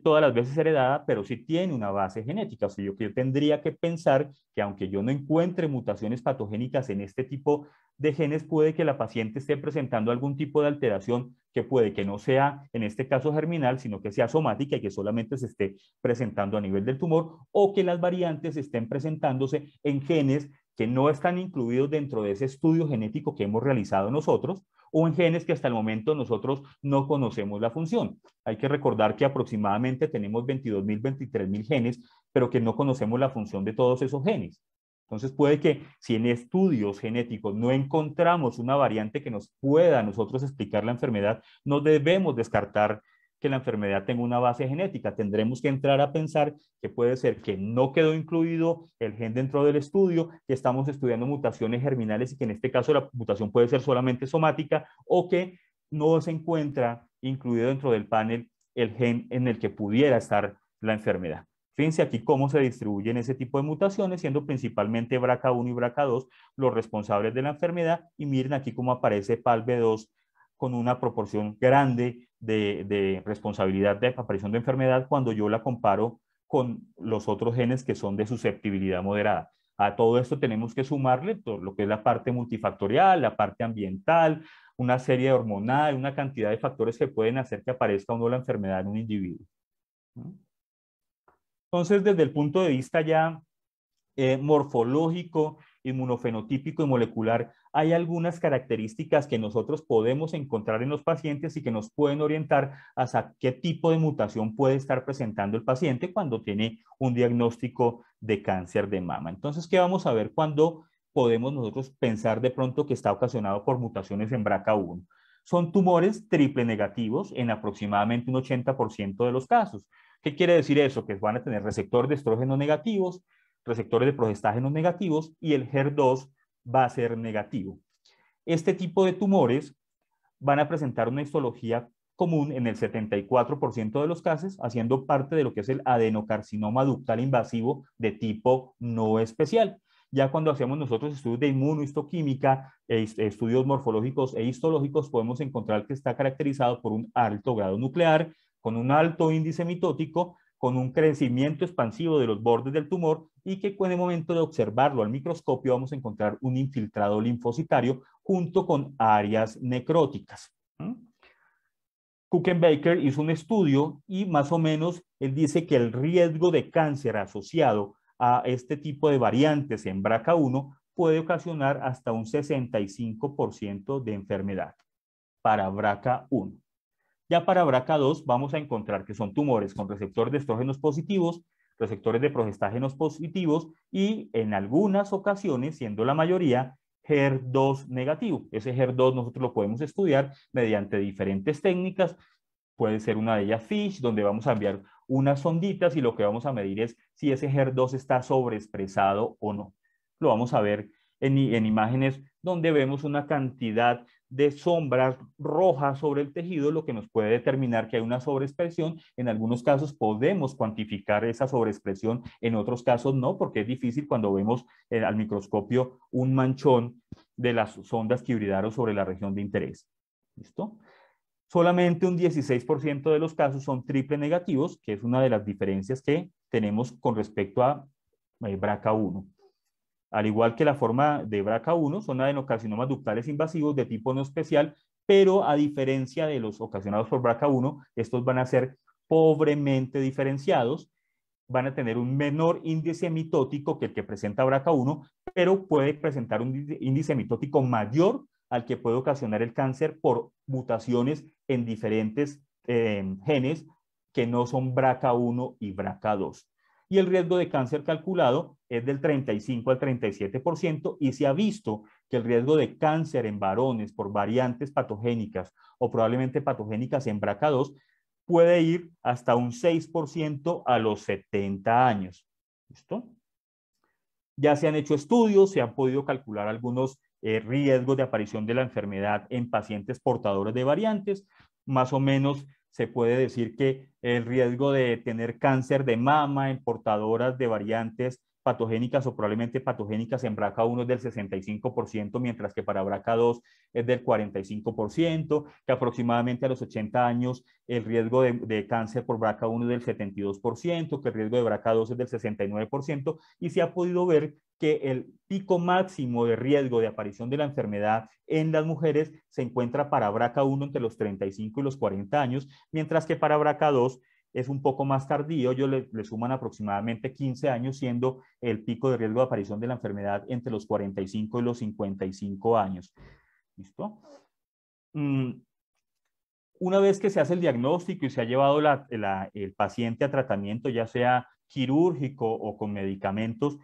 todas las veces heredada, pero sí tiene una base genética. O sea, yo tendría que pensar que aunque yo no encuentre mutaciones patogénicas en este tipo de genes, puede que la paciente esté presentando algún tipo de alteración que puede que no sea, en este caso, germinal, sino que sea somática y que solamente se esté presentando a nivel del tumor, o que las variantes estén presentándose en genes que no están incluidos dentro de ese estudio genético que hemos realizado nosotros, o en genes que hasta el momento nosotros no conocemos la función. Hay que recordar que aproximadamente tenemos 22.000, 23.000 genes, pero que no conocemos la función de todos esos genes. Entonces puede que si en estudios genéticos no encontramos una variante que nos pueda a nosotros explicar la enfermedad, no debemos descartar que la enfermedad tenga una base genética. Tendremos que entrar a pensar que puede ser que no quedó incluido el gen dentro del estudio, que estamos estudiando mutaciones germinales y que en este caso la mutación puede ser solamente somática, o que no se encuentra incluido dentro del panel el gen en el que pudiera estar la enfermedad. Fíjense aquí cómo se distribuyen ese tipo de mutaciones, siendo principalmente BRCA1 y BRCA2 los responsables de la enfermedad, y miren aquí cómo aparece PALB2 con una proporción grande de responsabilidad de aparición de enfermedad cuando yo la comparo con los otros genes que son de susceptibilidad moderada. A todo esto tenemos que sumarle todo lo que es la parte multifactorial, la parte ambiental, una serie de hormonal, una cantidad de factores que pueden hacer que aparezca o no la enfermedad en un individuo. Entonces, desde el punto de vista ya morfológico, inmunofenotípico y molecular, hay algunas características que nosotros podemos encontrar en los pacientes y que nos pueden orientar hacia qué tipo de mutación puede estar presentando el paciente cuando tiene un diagnóstico de cáncer de mama. Entonces, ¿qué vamos a ver cuando podemos nosotros pensar de pronto que está ocasionado por mutaciones en BRCA1? Son tumores triple negativos en aproximadamente un 80% de los casos. ¿Qué quiere decir eso? Que van a tener receptores de estrógenos negativos, receptores de progestágenos negativos y el HER2 va a ser negativo. Este tipo de tumores van a presentar una histología común en el 74% de los casos, haciendo parte de lo que es el adenocarcinoma ductal invasivo de tipo no especial. Ya cuando hacemos nosotros estudios de inmunohistoquímica, estudios morfológicos e histológicos, podemos encontrar que está caracterizado por un alto grado nuclear, con un alto índice mitótico, con un crecimiento expansivo de los bordes del tumor y que en el momento de observarlo al microscopio vamos a encontrar un infiltrado linfocitario junto con áreas necróticas. Kuchenbaker hizo un estudio y más o menos él dice que el riesgo de cáncer asociado a este tipo de variantes en BRCA1 puede ocasionar hasta un 65% de enfermedad para BRCA1. Ya para BRCA2 vamos a encontrar que son tumores con receptores de estrógenos positivos, receptores de progestágenos positivos y en algunas ocasiones, siendo la mayoría, HER2 negativo. Ese HER2 nosotros lo podemos estudiar mediante diferentes técnicas. Puede ser una de ellas FISH, donde vamos a enviar unas sonditas y lo que vamos a medir es si ese HER2 está sobreexpresado o no. Lo vamos a ver en imágenes donde vemos una cantidad de sombras rojas sobre el tejido, lo que nos puede determinar que hay una sobreexpresión. En algunos casos podemos cuantificar esa sobreexpresión, en otros casos no, porque es difícil cuando vemos al microscopio un manchón de las sondas que hibridaron sobre la región de interés. ¿Listo? Solamente un 16% de los casos son triple negativos, que es una de las diferencias que tenemos con respecto a BRCA1. Al igual que la forma de BRCA1, son adenocarcinomas ductales invasivos de tipo no especial, pero a diferencia de los ocasionados por BRCA1, estos van a ser pobremente diferenciados, van a tener un menor índice mitótico que el que presenta BRCA1, pero puede presentar un índice mitótico mayor al que puede ocasionar el cáncer por mutaciones en diferentes genes que no son BRCA1 y BRCA2. Y el riesgo de cáncer calculado es del 35 al 37% y se ha visto que el riesgo de cáncer en varones por variantes patogénicas o probablemente patogénicas en BRCA2 puede ir hasta un 6% a los 70 años. ¿Listo? Ya se han hecho estudios, se han podido calcular algunos riesgos de aparición de la enfermedad en pacientes portadores de variantes. Más o menos se puede decir que el riesgo de tener cáncer de mama en portadoras de variantes patogénicas o probablemente patogénicas en BRCA1 es del 65%, mientras que para BRCA2 es del 45%, que aproximadamente a los 80 años el riesgo de cáncer por BRCA1 es del 72%, que el riesgo de BRCA2 es del 69%, y se ha podido ver que el pico máximo de riesgo de aparición de la enfermedad en las mujeres se encuentra para BRCA1 entre los 35 y los 40 años, mientras que para BRCA2 es un poco más tardío, ellos le suman aproximadamente 15 años, siendo el pico de riesgo de aparición de la enfermedad entre los 45 y los 55 años. ¿Listo? Una vez que se hace el diagnóstico y se ha llevado el paciente a tratamiento, ya sea quirúrgico o con medicamentos,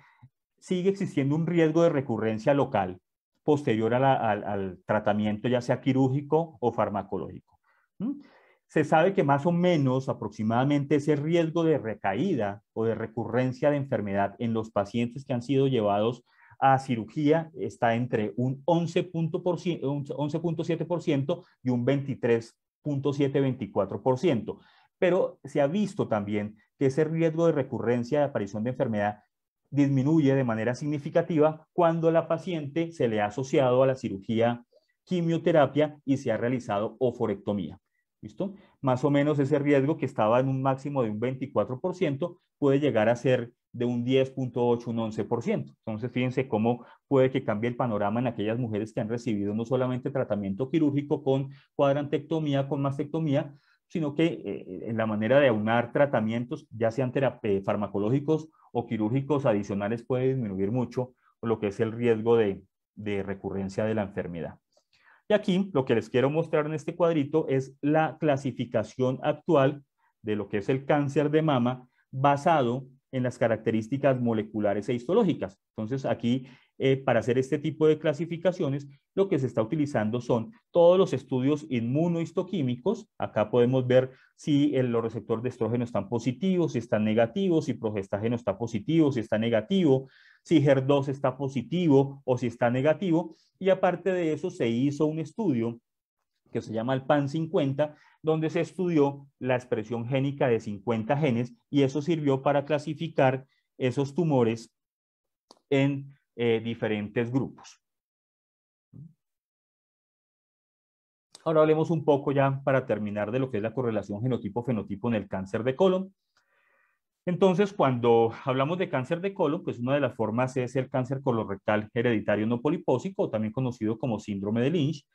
sigue existiendo un riesgo de recurrencia local posterior al tratamiento, ya sea quirúrgico o farmacológico. Se sabe que más o menos aproximadamente ese riesgo de recaída o de recurrencia de enfermedad en los pacientes que han sido llevados a cirugía está entre un 11.7% y un 23.7-24%. Pero se ha visto también que ese riesgo de recurrencia de aparición de enfermedad disminuye de manera significativa cuando la paciente se le ha asociado a la cirugía quimioterapia y se ha realizado oforectomía. ¿Listo? Más o menos ese riesgo que estaba en un máximo de un 24% puede llegar a ser de un 10.8, un 11%. Entonces, fíjense cómo puede que cambie el panorama en aquellas mujeres que han recibido no solamente tratamiento quirúrgico con cuadrantectomía, con mastectomía, sino que en la manera de aunar tratamientos, ya sean farmacológicos o quirúrgicos adicionales, puede disminuir mucho lo que es el riesgo de recurrencia de la enfermedad. Y aquí lo que les quiero mostrar en este cuadrito es la clasificación actual de lo que es el cáncer de mama basado en las características moleculares e histológicas. Entonces aquí, para hacer este tipo de clasificaciones, lo que se está utilizando son todos los estudios inmunohistoquímicos. Acá podemos ver si los receptores de estrógeno están positivos, si están negativos, si progestágeno está positivo, si está negativo, si HER2 está positivo o si está negativo. Y aparte de eso, se hizo un estudio que se llama el PAN50, donde se estudió la expresión génica de 50 genes y eso sirvió para clasificar esos tumores en diferentes grupos. Ahora hablemos un poco ya para terminar de lo que es la correlación genotipo-fenotipo en el cáncer de colon. Entonces, cuando hablamos de cáncer de colon, pues una de las formas es el cáncer colorectal hereditario no polipósico, también conocido como síndrome de Lynch,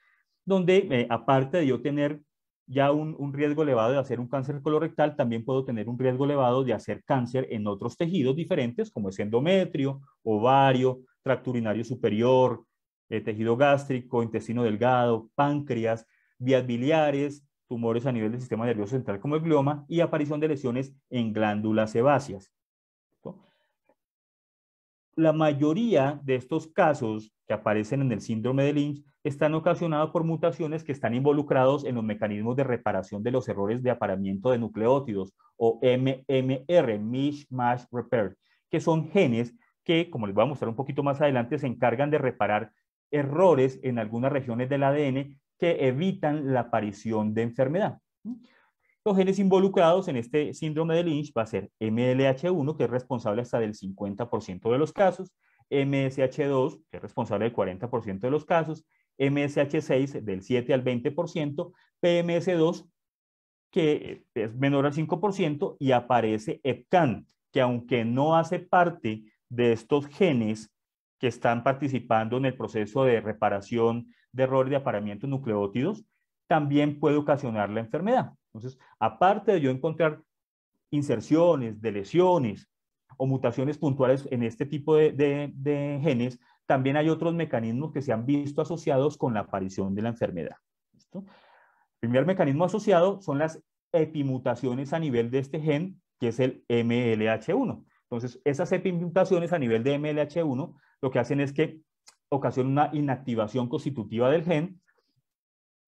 donde aparte de yo tener ya un riesgo elevado de hacer un cáncer colorectal, también puedo tener un riesgo elevado de hacer cáncer en otros tejidos diferentes, como es endometrio, ovario, tracto urinario superior, tejido gástrico, intestino delgado, páncreas, vías biliares, tumores a nivel del sistema nervioso central como el glioma y aparición de lesiones en glándulas sebáceas. La mayoría de estos casos que aparecen en el síndrome de Lynch están ocasionados por mutaciones que están involucrados en los mecanismos de reparación de los errores de apareamiento de nucleótidos o MMR, Mismatch Repair, que son genes que, como les voy a mostrar un poquito más adelante, se encargan de reparar errores en algunas regiones del ADN que evitan la aparición de enfermedad. Los genes involucrados en este síndrome de Lynch va a ser MLH1, que es responsable hasta del 50% de los casos, MSH2, que es responsable del 40% de los casos, MSH6 del 7 al 20%, PMS2, que es menor al 5%, y aparece EPCAN, que aunque no hace parte de estos genes que están participando en el proceso de reparación de errores de apareamiento de nucleótidos, también puede ocasionar la enfermedad. Entonces, aparte de yo encontrar inserciones, deleciones o mutaciones puntuales en este tipo de genes, también hay otros mecanismos que se han visto asociados con la aparición de la enfermedad. ¿Listo? El primer mecanismo asociado son las epimutaciones a nivel de este gen, que es el MLH1. Entonces, esas epimutaciones a nivel de MLH1 lo que hacen es que ocasionan una inactivación constitutiva del gen,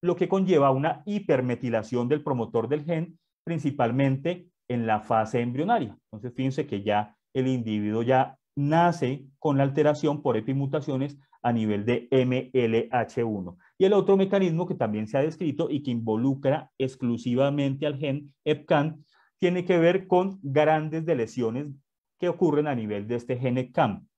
lo que conlleva una hipermetilación del promotor del gen, principalmente en la fase embrionaria. Entonces, fíjense que ya el individuo ya nace con la alteración por epimutaciones a nivel de MLH1. Y el otro mecanismo que también se ha descrito y que involucra exclusivamente al gen EPCAN tiene que ver con grandes lesiones que ocurren a nivel de este gen EPCAN.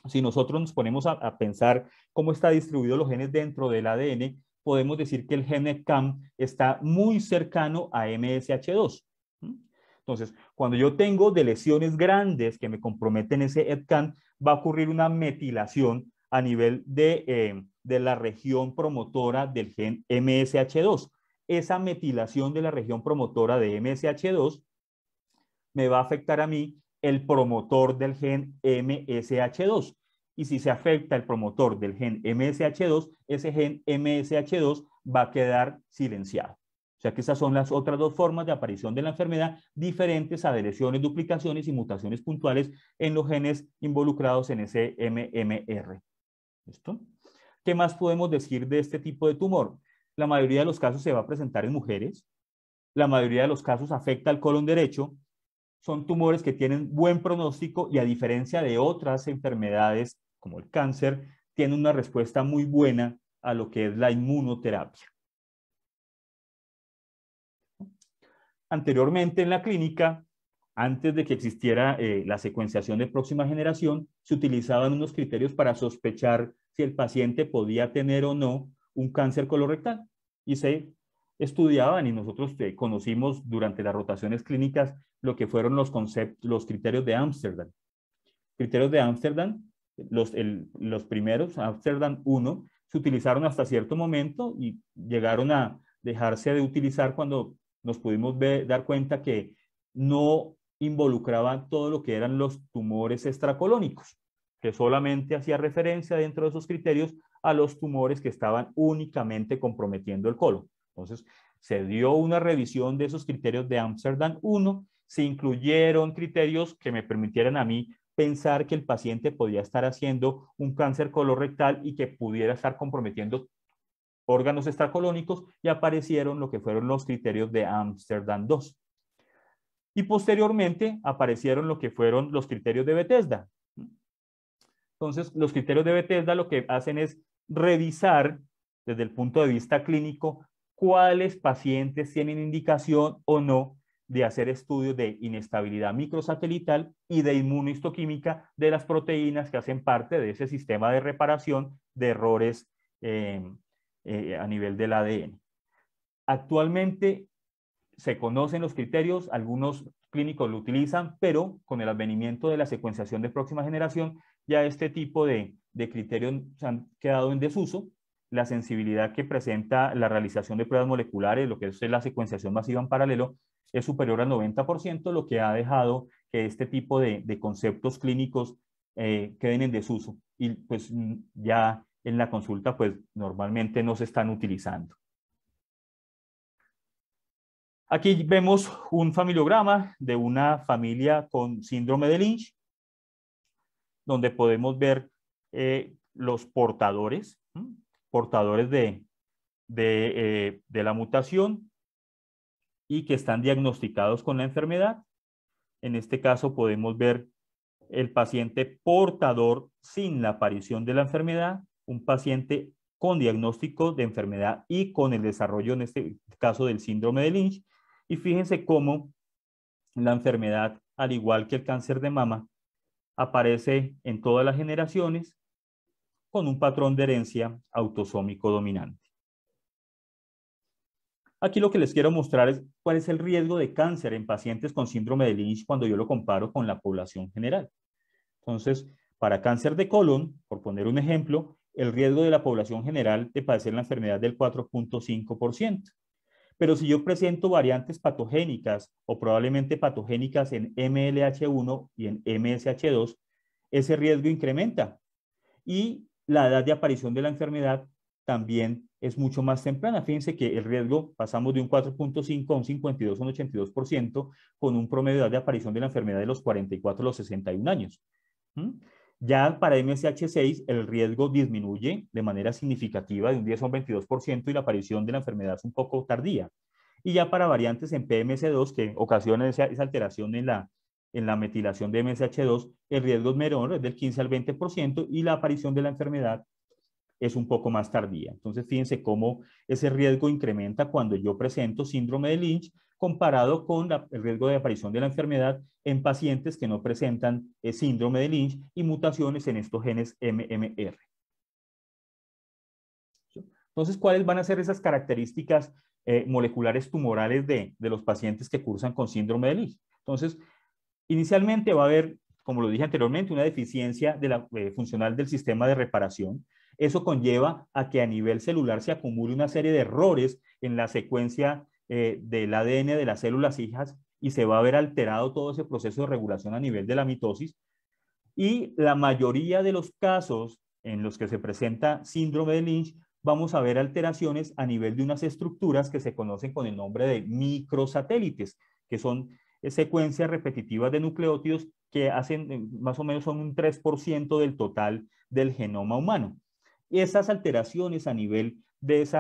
Si nosotros nos ponemos a pensar cómo está distribuido los genes dentro del ADN, podemos decir que el gen EPCAN está muy cercano a MSH2. Entonces, cuando yo tengo lesiones grandes que me comprometen ese EPCAN, va a ocurrir una metilación a nivel de la región promotora del gen MSH2. Esa metilación de la región promotora de MSH2 me va a afectar a mí el promotor del gen MSH2. Y si se afecta el promotor del gen MSH2, ese gen MSH2 va a quedar silenciado. O sea que esas son las otras dos formas de aparición de la enfermedad, diferentes a deleciones, duplicaciones y mutaciones puntuales en los genes involucrados en ese MMR. ¿Listo? ¿Qué más podemos decir de este tipo de tumor? La mayoría de los casos se va a presentar en mujeres. La mayoría de los casos afecta al colon derecho. Son tumores que tienen buen pronóstico y a diferencia de otras enfermedades como el cáncer, tienen una respuesta muy buena a lo que es la inmunoterapia. Anteriormente en la clínica, antes de que existiera la secuenciación de próxima generación, se utilizaban unos criterios para sospechar si el paciente podía tener o no un cáncer colorectal. Y se estudiaban y nosotros conocimos durante las rotaciones clínicas lo que fueron los criterios de Ámsterdam. Criterios de Ámsterdam, los primeros, Ámsterdam 1, se utilizaron hasta cierto momento y llegaron a dejarse de utilizar cuando nos pudimos dar cuenta que no involucraban todo lo que eran los tumores extracolónicos, que solamente hacía referencia dentro de esos criterios a los tumores que estaban únicamente comprometiendo el colon. Entonces, se dio una revisión de esos criterios de Ámsterdam 1, se incluyeron criterios que me permitieran a mí pensar que el paciente podía estar haciendo un cáncer colorectal y que pudiera estar comprometiendo órganos extracolónicos, y aparecieron lo que fueron los criterios de Ámsterdam 2. Y posteriormente aparecieron lo que fueron los criterios de Bethesda. Entonces, los criterios de Bethesda lo que hacen es revisar desde el punto de vista clínico cuáles pacientes tienen indicación o no de hacer estudios de inestabilidad microsatelital y de inmunohistoquímica de las proteínas que hacen parte de ese sistema de reparación de errores a nivel del ADN. Actualmente se conocen los criterios, algunos clínicos lo utilizan, pero con el advenimiento de la secuenciación de próxima generación, ya este tipo de criterios se han quedado en desuso. La sensibilidad que presenta la realización de pruebas moleculares, lo que es la secuenciación masiva en paralelo, es superior al 90%, lo que ha dejado que este tipo de conceptos clínicos queden en desuso. Y pues ya en la consulta, pues normalmente no se están utilizando. Aquí vemos un familiograma de una familia con síndrome de Lynch, donde podemos ver los portadores de la mutación y que están diagnosticados con la enfermedad. En este caso podemos ver el paciente portador sin la aparición de la enfermedad, un paciente con diagnóstico de enfermedad y con el desarrollo, en este caso, del síndrome de Lynch. Y fíjense cómo la enfermedad, al igual que el cáncer de mama, aparece en todas las generaciones con un patrón de herencia autosómico dominante. Aquí lo que les quiero mostrar es cuál es el riesgo de cáncer en pacientes con síndrome de Lynch cuando yo lo comparo con la población general. Entonces, para cáncer de colon, por poner un ejemplo, el riesgo de la población general de padecer la enfermedad es del 4.5%. Pero si yo presento variantes patogénicas o probablemente patogénicas en MLH1 y en MSH2, ese riesgo incrementa. Y la edad de aparición de la enfermedad también es mucho más temprana. Fíjense que el riesgo pasamos de un 4.5 a un 52 a un 82%, con un promedio de edad de aparición de la enfermedad de los 44 a los 61 años. Ya para MSH6 el riesgo disminuye de manera significativa de un 10 a un 22% y la aparición de la enfermedad es un poco tardía. Y ya para variantes en PMS2 que ocasionan esa alteración en la metilación de MSH2, el riesgo es menor, es del 15 al 20% y la aparición de la enfermedad es un poco más tardía. Entonces, fíjense cómo ese riesgo incrementa cuando yo presento síndrome de Lynch comparado con el riesgo de aparición de la enfermedad en pacientes que no presentan síndrome de Lynch y mutaciones en estos genes MMR. Entonces, ¿cuáles van a ser esas características moleculares tumorales de los pacientes que cursan con síndrome de Lynch? Entonces, inicialmente va a haber, como lo dije anteriormente, una deficiencia funcional del sistema de reparación. Eso conlleva a que a nivel celular se acumule una serie de errores en la secuencia del ADN de las células hijas y se va a ver alterado todo ese proceso de regulación a nivel de la mitosis. Y la mayoría de los casos en los que se presenta síndrome de Lynch, vamos a ver alteraciones a nivel de unas estructuras que se conocen con el nombre de microsatélites, que son secuencias repetitivas de nucleótidos que hacen más o menos son un 3% del total del genoma humano. Y esas alteraciones a nivel de ese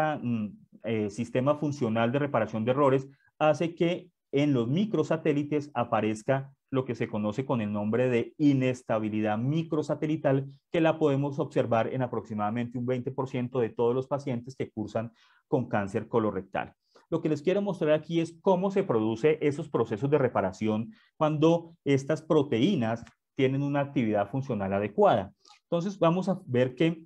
sistema funcional de reparación de errores hace que en los microsatélites aparezca lo que se conoce con el nombre de inestabilidad microsatelital, que la podemos observar en aproximadamente un 20% de todos los pacientes que cursan con cáncer colorectal. Lo que les quiero mostrar aquí es cómo se producen esos procesos de reparación cuando estas proteínas tienen una actividad funcional adecuada. Entonces vamos a ver que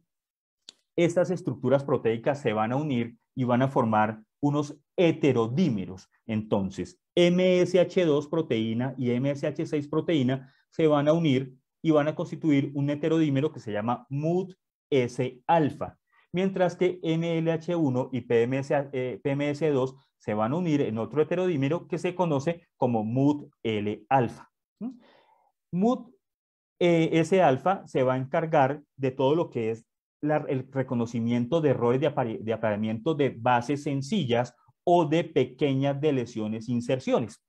estas estructuras proteicas se van a unir y van a formar unos heterodímeros. Entonces, MSH2 proteína y MSH6 proteína se van a unir y van a constituir un heterodímero que se llama MUT-S-alfa, mientras que MLH1 y PMS2 se van a unir en otro heterodímero que se conoce como MUT-L-alfa. MUT-S-alfa se va a encargar de todo lo que es el reconocimiento de errores de apareamiento de bases sencillas o de pequeñas deleciones inserciones.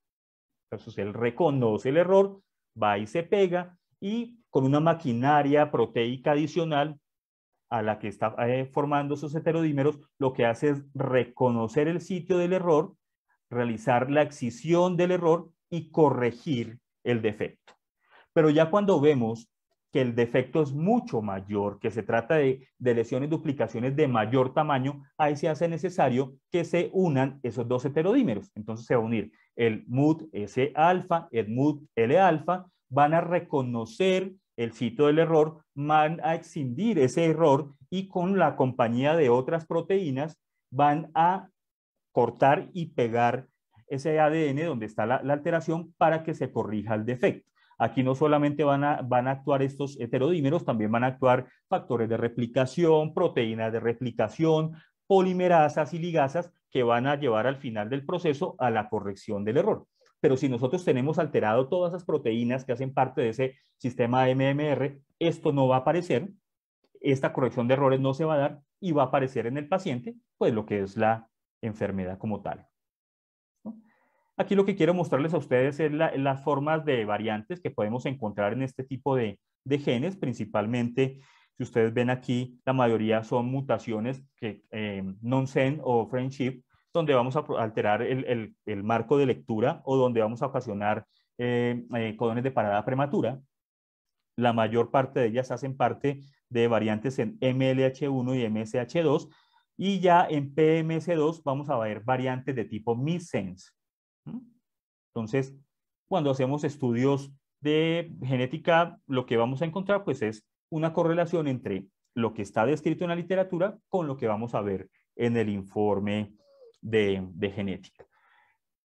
Entonces él reconoce el error, va y se pega y con una maquinaria proteica adicional a la que está formando esos heterodímeros, lo que hace es reconocer el sitio del error, realizar la excisión del error y corregir el defecto. Pero ya cuando vemos que el defecto es mucho mayor, que se trata de lesiones, duplicaciones de mayor tamaño, ahí se hace necesario que se unan esos dos heterodímeros. Entonces se va a unir el MUT-S-alfa, el MUT-L-alfa, van a reconocer el sitio del error, van a excindir ese error y con la compañía de otras proteínas van a cortar y pegar ese ADN donde está la alteración para que se corrija el defecto. Aquí no solamente van a actuar estos heterodímeros, también van a actuar factores de replicación, proteínas de replicación, polimerasas y ligasas que van a llevar al final del proceso a la corrección del error. Pero si nosotros tenemos alterado todas esas proteínas que hacen parte de ese sistema MMR, esto no va a aparecer, esta corrección de errores no se va a dar y va a aparecer en el paciente, pues lo que es la enfermedad como tal. Aquí lo que quiero mostrarles a ustedes es las formas de variantes que podemos encontrar en este tipo de genes, principalmente, si ustedes ven aquí, la mayoría son mutaciones que nonsense o friendship, donde vamos a alterar el marco de lectura o donde vamos a ocasionar codones de parada prematura. La mayor parte de ellas hacen parte de variantes en MLH1 y MSH2, y ya en PMS2 vamos a ver variantes de tipo missense. Entonces, cuando hacemos estudios de genética, lo que vamos a encontrar pues es una correlación entre lo que está descrito en la literatura con lo que vamos a ver en el informe de genética.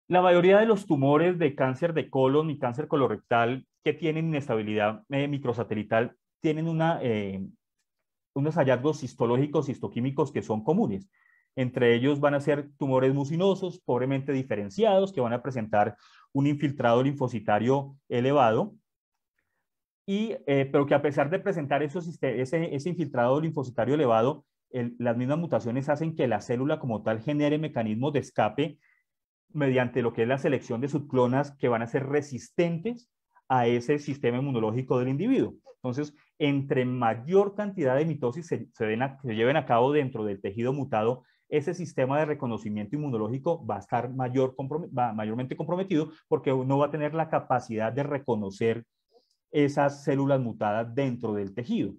La mayoría de los tumores de cáncer de colon y cáncer colorectal que tienen inestabilidad microsatelital tienen unos hallazgos histológicos, histoquímicos que son comunes. Entre ellos van a ser tumores mucinosos, pobremente diferenciados, que van a presentar un infiltrado linfocitario elevado, pero que a pesar de presentar ese infiltrado linfocitario elevado, las mismas mutaciones hacen que la célula como tal genere mecanismos de escape mediante lo que es la selección de subclonas que van a ser resistentes a ese sistema inmunológico del individuo. Entonces, entre mayor cantidad de mitosis se lleven a cabo dentro del tejido mutado, ese sistema de reconocimiento inmunológico va a estar mayormente comprometido porque no va a tener la capacidad de reconocer esas células mutadas dentro del tejido.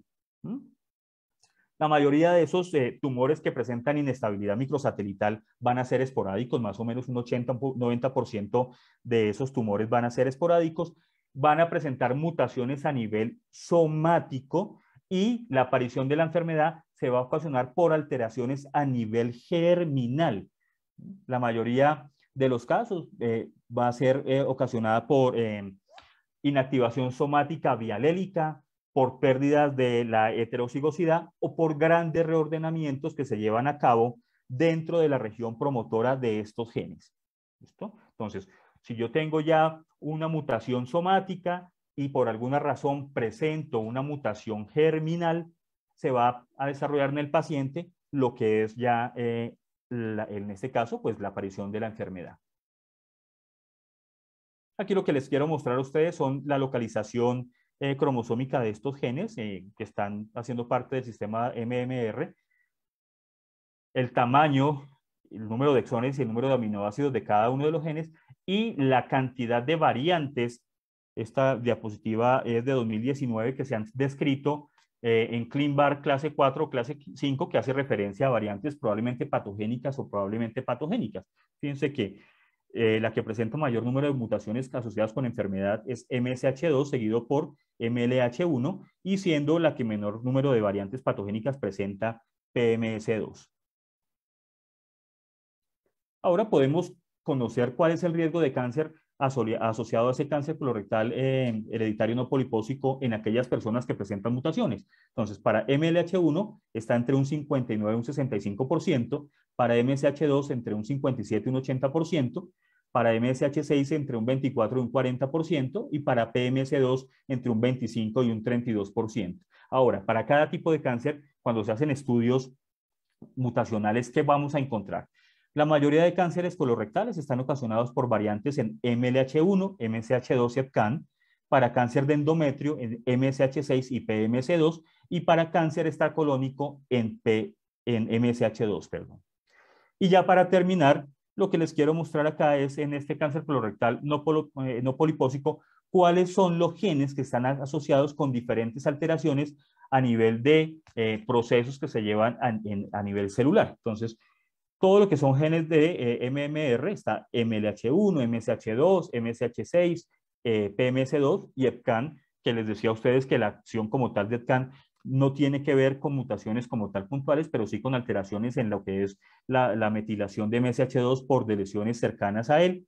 La mayoría de esos tumores que presentan inestabilidad microsatelital van a ser esporádicos, más o menos un 80-90% de esos tumores van a ser esporádicos, van a presentar mutaciones a nivel somático y la aparición de la enfermedad se va a ocasionar por alteraciones a nivel germinal. La mayoría de los casos va a ser ocasionada por inactivación somática bialélica, por pérdidas de la heterocigosidad o por grandes reordenamientos que se llevan a cabo dentro de la región promotora de estos genes. ¿Listo? Entonces, Si yo tengo ya una mutación somática y por alguna razón presento una mutación germinal, se va a desarrollar en el paciente lo que es ya, en este caso, pues la aparición de la enfermedad. Aquí lo que les quiero mostrar a ustedes son la localización cromosómica de estos genes que están haciendo parte del sistema MMR, el tamaño, el número de exones y el número de aminoácidos de cada uno de los genes y la cantidad de variantes. Esta diapositiva es de 2019 que se han descrito en ClinVar clase 4 o clase 5, que hace referencia a variantes probablemente patogénicas o probablemente patogénicas. Fíjense que la que presenta mayor número de mutaciones asociadas con enfermedad es MSH2, seguido por MLH1, y siendo la que menor número de variantes patogénicas presenta PMS2. Ahora podemos conocer cuál es el riesgo de cáncer asociado a ese cáncer colorectal hereditario no polipósico en aquellas personas que presentan mutaciones. Entonces, para MLH1 está entre un 59 y un 65%, para MSH2 entre un 57 y un 80%, para MSH6 entre un 24 y un 40%, y para PMS2 entre un 25 y un 32%. Ahora, para cada tipo de cáncer, cuando se hacen estudios mutacionales, ¿qué vamos a encontrar? La mayoría de cánceres colorectales están ocasionados por variantes en MLH1, MSH2 y EpCAM, para cáncer de endometrio en MSH6 y PMS2, y para cáncer extracolónico en MSH2, perdón. Y ya para terminar, lo que les quiero mostrar acá es en este cáncer colorectal no polipósico, cuáles son los genes que están asociados con diferentes alteraciones a nivel de procesos que se llevan a nivel celular. Entonces, todo lo que son genes de MMR, está MLH1, MSH2, MSH6, PMS2 y EpCAM, que les decía a ustedes que la acción como tal de EpCAM no tiene que ver con mutaciones como tal puntuales, pero sí con alteraciones en lo que es la metilación de MSH2 por deleciones cercanas a él.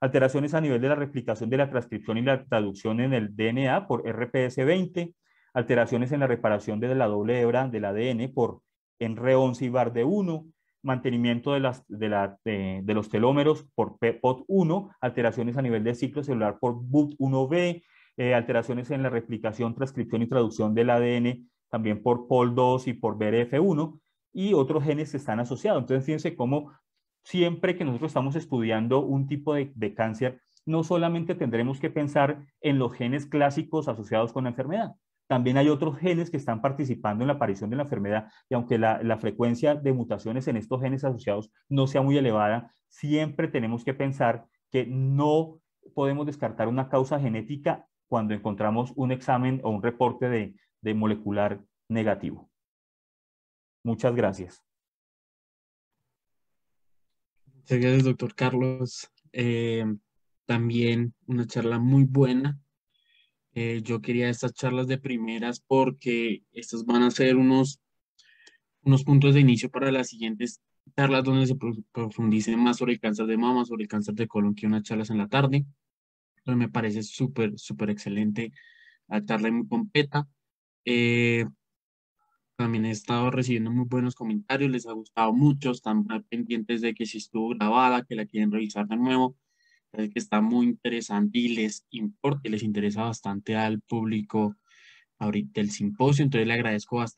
Alteraciones a nivel de la replicación de la transcripción y la traducción en el DNA por RPS20, alteraciones en la reparación de la doble hebra del ADN por ENRE11 y BARD1, mantenimiento de los telómeros por POT1, alteraciones a nivel de ciclo celular por BUT1B, alteraciones en la replicación, transcripción y traducción del ADN también por POL2 y por BRF1, y otros genes que están asociados. Entonces, fíjense cómo siempre que nosotros estamos estudiando un tipo de cáncer, no solamente tendremos que pensar en los genes clásicos asociados con la enfermedad, también hay otros genes que están participando en la aparición de la enfermedad, y aunque la frecuencia de mutaciones en estos genes asociados no sea muy elevada, siempre tenemos que pensar que no podemos descartar una causa genética cuando encontramos un examen o un reporte de molecular negativo. Muchas gracias. Muchas gracias, doctor Carlos. También una charla muy buena. Yo quería estas charlas de primeras porque estas van a ser unos puntos de inicio para las siguientes charlas donde se profundice más sobre el cáncer de mama, sobre el cáncer de colon, que unas charlas en la tarde. Entonces me parece súper excelente la charla y muy completa. También he estado recibiendo muy buenos comentarios, les ha gustado mucho, están pendientes de que si estuvo grabada, que la quieren revisar de nuevo. Es que está muy interesante y les importa, les interesa bastante al público ahorita el simposio, entonces le agradezco bastante.